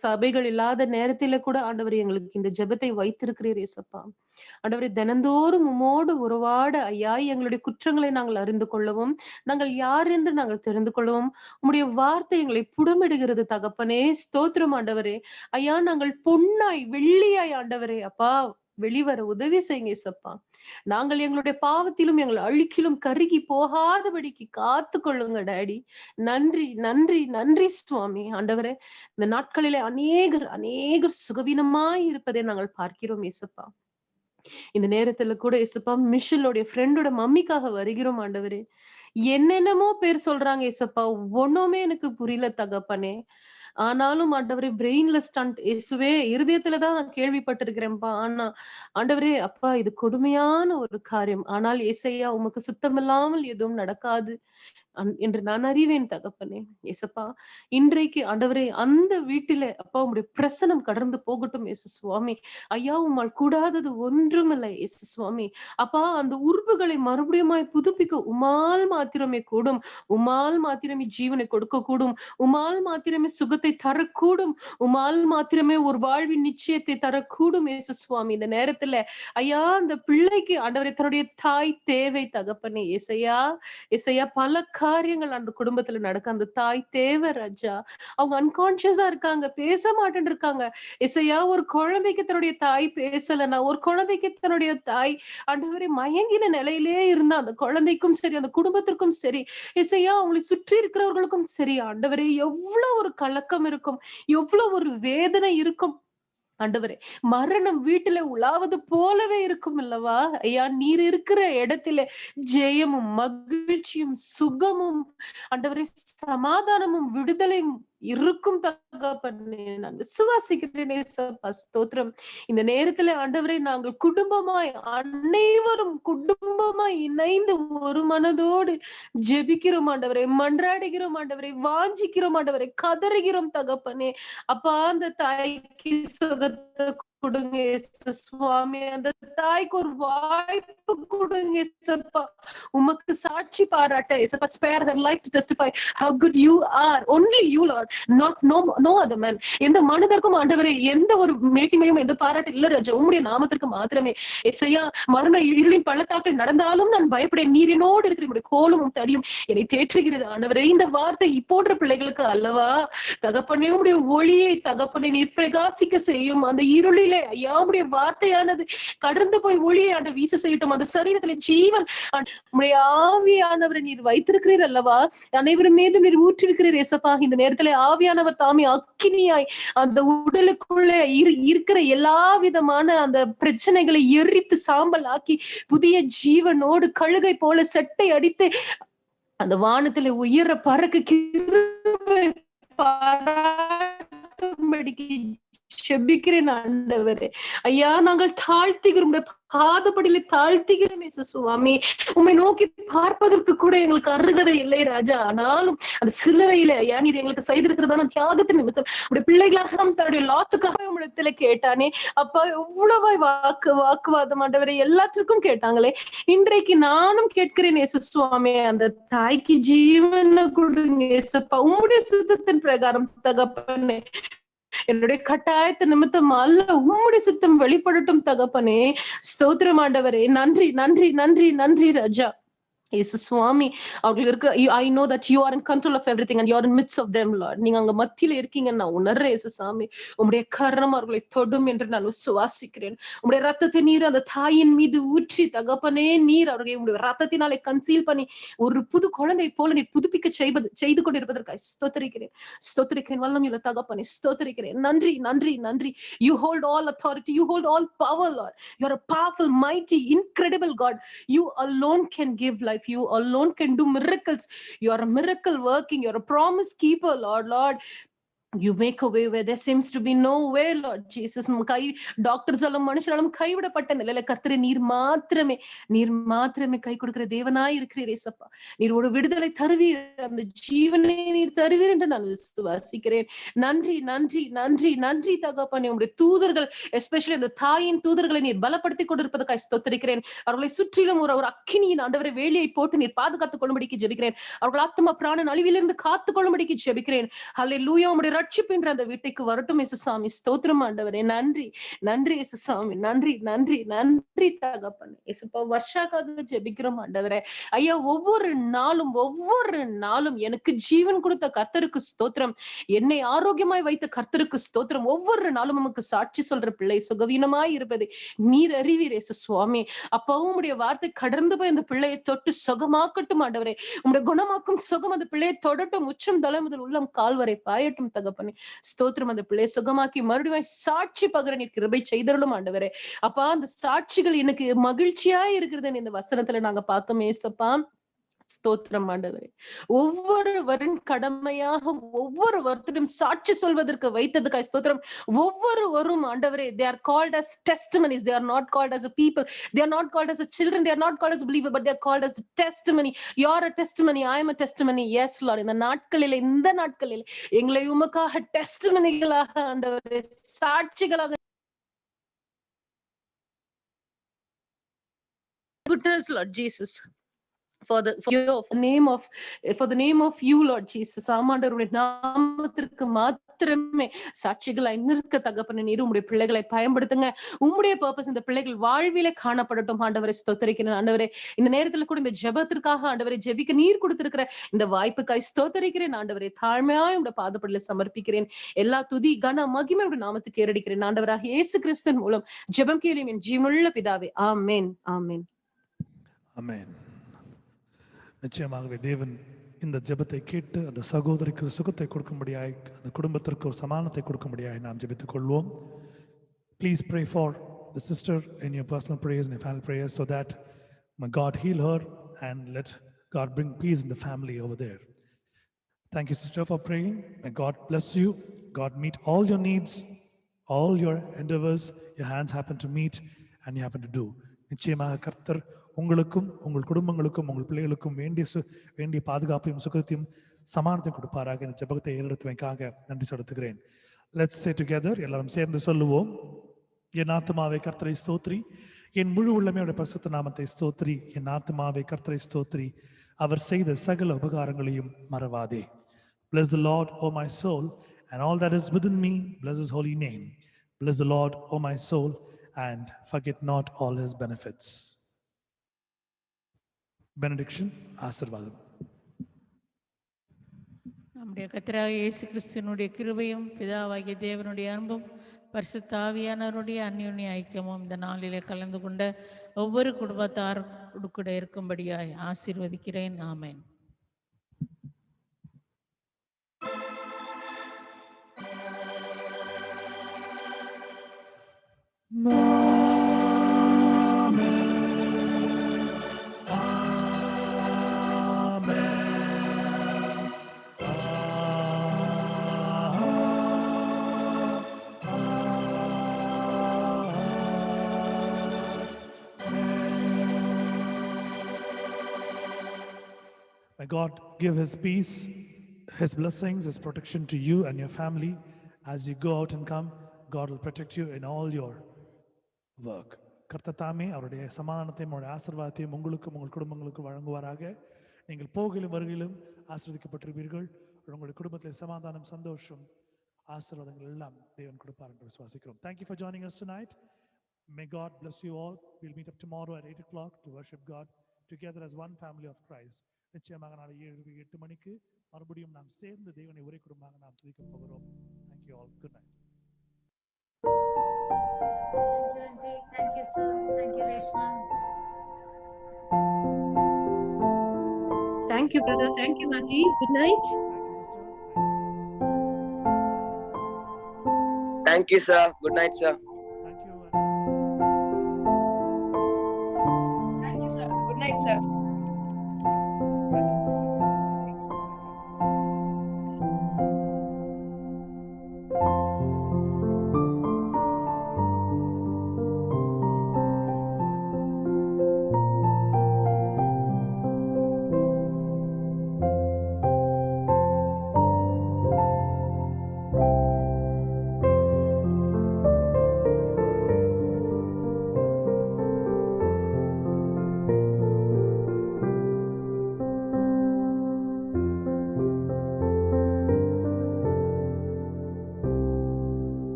சபைகள் இல்லாத நேரத்தில கூட ஆண்டவர் எங்களுக்கு இந்த ஜெபத்தை வைத்திருக்கிறீர் ஏசப்பா. ஆண்டவரே, தினந்தோறும் உம்மோடு உறவாட ஐயா எங்களுடைய குற்றங்களை நாங்கள் அறிந்து கொள்ளவும், நாங்கள் யார் என்று நாங்கள் தெரிந்து கொள்ளவும் உம்முடைய வார்த்தை எங்களை புடமிடுகிறது தகப்பனே. ஸ்தோத்திரம் ஆண்டவரே. ஐயா, நாங்கள் பொன்னாய் வெள்ளியாய் ஆண்டவரே அப்பா வெளிவர உதவி செய்யுங்க ஏசப்பா. நாங்கள் எங்களுடைய பாவத்திலும் எங்கள் அழுக்கிலும் கருகி போகாதபடிக்கு காத்து கொள்ளுங்க டாடி. நன்றி நன்றி நன்றி சுவாமி. ஆண்டவரே, இந்த நாட்களிலே அநேகர் சுகவீனமாய் இருப்பதை நாங்கள் பார்க்கிறோம் ஏசப்பா. இந்த நேரத்துல கூட ஏசப்பா மிஷலோடைய ஃப்ரெண்டோட மம்மிக்காக வருகிறோம் ஆண்டவரே. என்னென்னமோ பேர் சொல்றாங்க ஏசப்பா, ஒண்ணுமே எனக்கு புரியல தகப்பனே. ஆனாலும் ஆண்டவரே, பிரெயின்ல ஸ்டண்ட் இயேசுவே இருதயத்துலதான் நான் கேள்விப்பட்டிருக்கிறேன்ப்பா. ஆனா ஆண்டவரே அப்பா, இது கொடுமையான ஒரு காரியம். ஆனால் ஏசையா உமக்கு சுத்தமில்லாமல் எதுவும் நடக்காது என்று நான் அறிவேன் தகப்பனே. ஏசப்பா, இன்றைக்கு ஆண்டவரே அந்த வீட்டில அப்பா உம்முடைய பிரசனம் கடந்து போகட்டும் ஏசு சுவாமி. ஐயா, உம்மால் கூடாதது ஒன்றுமில்லை ஏசு சுவாமி. அப்பா, அந்த உறுப்புகளை மறுபடியுமாய் புதுப்பிக்க உமால் மாத்திரமே கூடும். உமால் மாத்திரமே ஜீவனை கொடுக்க கூடும். உமால் மாத்திரமே சுகத்தை தரக்கூடும். உமால் மாத்திரமே ஒரு வாழ்வின் நிச்சயத்தை தரக்கூடும் ஏசு சுவாமி. இந்த நேரத்துல ஐயா, அந்த பிள்ளைக்கு ஆண்டவரே தன்னுடைய தாய் தேவை தகப்பனே. ஏசையா பல காரியங்கள் அந்த குடும்பத்துல நடக்க அந்த தாய் தேவை ராஜா. அவங்க அன்கான்சியஸா இருக்காங்க, பேச மாட்டேன்னு இருக்காங்க. இசையா ஒரு குழந்தைக்கு தன்னுடைய தாய் பேசலன்னா, ஒரு குழந்தைக்கு தன்னுடைய தாய் ஆண்டவரே மயங்கின நிலையிலே இருந்தா அந்த குழந்தைக்கும் சரி, அந்த குடும்பத்திற்கும் சரி, இசையா அவங்களை சுற்றி இருக்கிறவர்களுக்கும் சரி, ஆண்டவரே எவ்வளவு ஒரு கலக்கம் இருக்கும், எவ்வளவு ஒரு வேதனை இருக்கும் ஆண்டவரே. மரணம் வீட்டுல உலாவது போலவே இருக்கும் அல்லவா ஐயா. நீர் இருக்கிற இடத்துல ஜெயமும் மகிழ்ச்சியும் சுகமும் ஆண்டவரே சமாதானமும் விடுதலையும் இருக்கும் தகப்பனே. நான் விசுவாசிக்கிறேனே ஸ்தோத்திரம். இந்த நேரத்துல ஆண்டவரே நாங்கள் குடும்பமாய் அனைவரும் குடும்பமாய் இணைந்து ஒரு மனதோடு ஜெபிக்கிறோம் ஆண்டவரே, மன்றாடுகிறோம் ஆண்டவரே, வாஞ்சிக்கிறோம் ஆண்டவரே, கதறுகிறோம் தகப்பனே. அப்பா அந்த தாய்க்கு சுகத்தை கொடுங்க சுவாமி, அந்த தாய்க்கு ஒரு வாய்ப்பு கொடுங்க ஏசப்பா. உமக்கு சாட்சி பாராட்ட ஏசப்பா. Spare her life to testify how good you are. Only you Lord, not no other man. எந்த மனிதருக்கும் ஆண்டவரே எந்த ஒரு மேட்டிமையும் எந்த பாராட்டு இல்ல ராஜா, உம்முடைய நாமத்திற்கு மாத்திரமே. ஏசையா மரண இருளின் பள்ளத்தாக்கில் நடந்தாலும் நான் பயப்படேன், நீர் என்னோடு இருக்கிற உம்முடைய கோலும் தடியும் என்னை தேற்றுகிறது ஆண்டவரே. இந்த வார்த்தை இப்போன்ற பிள்ளைகளுக்கு அல்லவா தகப்பனே. உம்முடைய ஒளியை தகப்பனை நீர் பிரகாசிக்க செய்யும். அந்த இருளிலே ஐயா உம்முடைய வார்த்தையானது கடந்து போய் ஒளியை ஆண்டு வீச செய்யட்டும். அந்த சரீரத்திலே ஜீவன் உம்முடைய ஆவியானவரை நீர் வைத்திருக்கிறீர் அல்லவா, அனைவரும் மீதும் நீர் ஊற்றிருக்கிறீர் ஏசப்பா. இந்த நேரத்திலே ஆவியானவர் தாமே அக்கினியாய் அந்த உடலுக்குள்ளே இருக்கிற எல்லா விதமான அந்த பிரச்சனைகளை எரித்து சாம்பல் ஆக்கி புதிய ஜீவனோடு கழுகை போல செட்டை அடித்து அந்த வானத்திலே உயர பறக்க கிருபை பாராட்டும்படிக்கு செபிக்கிறேன் ஆண்டவரே. ஐயா நாங்கள் தாழ்த்துகிறோம், பாதப்படியில தாழ்த்துகிறேன் சுவாமி. உம்மை நோக்கி பார்ப்பதற்கு கூட எங்களுக்கு அருகதை இல்லை ராஜா. ஆனாலும் அந்த சிலுவையில ஐயா நீர் எங்களுக்கு செய்திருக்கிறதான தியாகத்தின் நிமித்தம் உடைய பிள்ளைகளாக தன்னுடைய லாத்துக்காக உம்மிடத்துல கேட்டானே அப்பா. எவ்வளவு வாக்குவாதம் ஆண்டவரை எல்லாத்திற்கும் கேட்டாங்களே. இன்றைக்கு நானும் கேட்கிறேன் ஏசு சுவாமி, அந்த தாய்க்கு ஜீவனை கொடுங்க ஏசப்பா. உம்முடைய சித்தத்தின் பிரகாரம் தகப்பனே, என்னுடைய கட்டாயத்து நிமித்தம் அல்ல, உம்முடைய சித்தம் வெளிப்படட்டும் தகப்பனே. ஸ்தோத்திரம் ஆண்டவரே. நன்றி நன்றி நன்றி நன்றி ராஜா. Yes, Swami, I know that you are in control of everything and you are in midst of them, Lord. நீங்க அங்க மத்தியில இருக்கீங்க நான் உணர்றேன் சாமி. உம்முடைய கரம் அவர்களை தொடும் என்று நான் விசுவாசிக்கிறேன். உம்முடைய ரத்தத்தை நீர் அந்த தாயின் மீது ஊற்றி தகப்பனே, நீர் அவர்களை உம்முடைய ரத்தத்தினாலே கன்சீல் பண்ணி ஒரு புது குழந்தை போல நீர் புதுப்பிக்க செய்து கொண்டிருப்பதற்காக ஸ்தோத்திரிக்கிறேன். ஸ்தோத்திரிக்கிறேன் வல்லமையுள்ள தகப்பனே, ஸ்தோத்திரிக்கிறேன். நன்றி நன்றி நன்றி. You hold all authority, you hold all power, Lord. You are a powerful, mighty, incredible God. You alone can give life. You alone can do miracles. You are a miracle working. You are a promise keeper, Lord. You make a way where there seems to be no way, Lord Jesus. Doctors எல்லாம் மனுஷனாலும் கைவிடப்பட்ட நிலையில கர்த்தரே நீர் மாத்திரமே கை கொடுக்கிற தேவனாய் இருக்கிறீர் ஏசப்பா. நீர் ஒரு விடுதலை தருவீர், அந்த ஜீவனை நீர் தருவீர் என்று நான் விசுவாசிக்கிறேன். நன்றி நன்றி நன்றி நன்றி தகப்பனே. உங்களுடைய தூதர்கள், எஸ்பெஷலி அந்த தாயின் தூதர்களை நீர் பலப்படுத்தி கொண்டிருப்பதற்காக ஸ்தோத்திரிக்கிறேன். அவர்களை சுற்றிலும் ஒரு அக்கினியின் ஆண்டவரை வேலியை போட்டு நீர் பாதுகாத்துக் கொள்ளும்படிக்கு ஜெபிக்கிறேன். அவர்கள் ஆத்ம பிராணன் அழிவிலிருந்து காத்துக் கொள்ளும்படிக்கு ஜெபிக்கிறேன். ஹல்லேலூயா. உம்முடைய ரட்சிப்பின்ற அந்த வீட்டுக்கு வரட்டும் இயேசுசாமி. ஸ்தோத்திரம் ஆண்டவரே. நன்றி நன்றி இயேசுசாமி. நன்றி நன்றி நன்றி தகப்பனே. இயேசுப்பா வர்ஷாக்காக ஜெபிக்கிறோம் ஆண்டவரே. ஐயா ஒவ்வொரு நாளும் எனக்கு ஜீவன் கொடுத்த கர்த்தருக்கு ஸ்தோத்திரம், என்னை ஆரோக்கியமாய் வைத்த கர்த்தருக்கு ஸ்தோத்திரம். ஒவ்வொரு நாளும் நமக்கு சாட்சி சொல்ற பிள்ளை சுகவீனமாய் இருப்பதை நீர் அறிவீர் இயேசு சுவாமி. அப்பாவும் உம்முடைய வார்த்தை கடந்து போய் அந்த பிள்ளையை தொட்டு சுகமாக்கட்டும் ஆண்டவரே. உம்முடைய குணமாக்கும் சுகம் அந்த பிள்ளையை தொடட்டும், உச்சம் தலை முதல் உள்ளம் கால் வரை பாயட்டும் தகப்பனே. ஸ்தோத்திரம். அந்த பிள்ளையை சுகமாக்கி மறுபடியும் சாட்சி பகர நீர் கிருபை செய்தருளும் ஆண்டவரே. அப்பா அந்த சாட்சிகள் எனக்கு மகிழ்ச்சியா இருக்கிறது இந்த வசனத்துல நாங்க பார்த்தோம் ஏசப்பா. ஸ்தோத்திரம் ஆண்டவரே. ஒவ்வொருவரின் கடமையாக ஒவ்வொரு வருத்தரும் சாட்சி சொல்வதற்கு வைத்ததுக்காக ஸ்தோத்திரம். ஒவ்வொருவரும் ஆண்டவரே, they are called as testimonies. They are not called as a people. They are not called as a children. They are not called as a believer, but they are called as a testimony. You are a testimony. I am a testimony. Yes Lord. இந்த நாட்களில் எங்களை உமக்காக டெஸ்டிமனிகளாக ஆண்டவரே, சாட்சிகளாக goodness Lord Jesus. for the name of you, Lord Jesus. ஆமாண்டவருடைய நாமத்திற்கு மாத்திரமே சாட்சிகளை நிற்க தகப்பன நீர் உம்முடைய பிள்ளைகளை பயன்படுத்துங்க. உம்முடைய பர்பஸ் இந்த பிள்ளைகள் வாழ்விலே காணப்படட்டும். ஆண்டவரை ஸ்தோத்தரிக்கிறேன். ஆண்டவரே, இந்த நேரத்துல கூட இந்த ஜெபத்திற்காக ஆண்டவரை ஜெபிக்க நீர் கொடுத்திருக்கிற இந்த வாய்ப்புக்காய் ஸ்தோத்தரிக்கிறேன். ஆண்டவரை தாழ்மையாய் உடைய பாதப்படியில சமர்ப்பிக்கிறேன். எல்லா துதி கன மகிமை உடைய நாமத்துக்கு ஏறடிக்கிறேன். ஆண்டவராக இயேசு கிறிஸ்துவின் மூலம் ஜெபம் கேளும் என் ஜீவனுள்ள பிதாவே. ஆமென். ஆமென். ஆமென். நிச்சயமாகவே தேவன் இந்த ஜெபத்தை கேட்டு அந்த சகோதரிக்கு சுகத்தை கொடுக்கும்படியாய், அந்த குடும்பத்திற்கு ஒரு சமானத்தை கொடுக்கும்படியாய் நாம் ஜெபித்துக் கொள்வோம். Please pray for the sister in your personal prayers and your family prayers so that may God heal her and let God bring peace in the family over there. Thank you, sister, for praying. May God bless you. God meet all your needs, all your endeavors, your hands happen to meet and you happen to do. நிச்சயமாக கர்த்தர் உங்களுக்கும் உங்கள் குடும்பங்களுக்கும் உங்கள் பிள்ளைகளுக்கும் வேண்டிய பாதுகாப்பையும் சுகத்தையும் சமானத்தையும் கொடுப்பாராக. இந்த ஜெபத்தை ஏறெடுத்துவைக்காக நன்றி செலுத்துகிறேன். லெட்ஸ் சே டுகெதர், எல்லாரும் சேர்ந்து சொல்லுவோம். என் ஆத்துமாவை கர்த்தரை ஸ்தோத்ரி, என் முழு உள்ளமே அவருடைய பரிசுத்த நாமத்தை ஸ்தோத்ரி. என் ஆத்துமாவை கர்த்தரை ஸ்தோத்ரி, அவர் செய்த சகல உபகாரங்களையும் மறவாதே. Bless the Lord, O my soul, and all that is within me, bless his holy name. Bless the Lord, O my soul, and forget not all his benefits. Benediction, ஆசீர்வாதம். நம்முடைய கர்த்தராகிய இயேசு கிறிஸ்துவினுடைய கிருபையும் பிதாவாகிய தேவனுடைய அன்பும் பரிசுத்த ஆவியானவருடைய அந்யோன்ய ஐக்கியமும் இந்த நாளிலே கலந்து கொண்ட ஒவ்வொரு குடும்பத்தார் கூட இருக்கும்படியாய் ஆசீர்வதிக்கிறேன். ஆமென். May God give his peace, his blessings, his protection to you and your family. As you go out and come, God will protect you in all your work. கர்த்தர் தாமே அவருடைய சமாதானத்தையும் அவருடைய ஆசீர்வாதத்தையும் உங்களுக்கும் உங்கள் குடும்பங்களுக்கும் வழங்குவாராக. நீங்கள் போகிலும் வருகிலும் ஆசீர்வதிக்கப்பட்டிருப்பீர்கள். உங்களுடைய குடும்பத்தில் சமாதானம், சந்தோஷம், ஆசீர்வாதங்கள் எல்லாம் தேவன் கொடுப்பார் என்று விசுவாசிக்கிறோம். Thank you for joining us tonight. May God bless you all. We'll meet up tomorrow at 8 o'clock to worship God together as one family of Christ. நிச்சயமாக நாளை 7 மணிக்கு மறுபடியும் நாம் சேர்ந்து தேவனை ஒரே குடும்பமாக நாம் துதிக்க போகிறோம். Thank you all. Good night. Thank you, Auntie. Thank you, sir. Thank you, Reshma. Thank you, brother. Thank you, Mati. Good night. Thank you, sister. Thank you, sir. Good night, sir.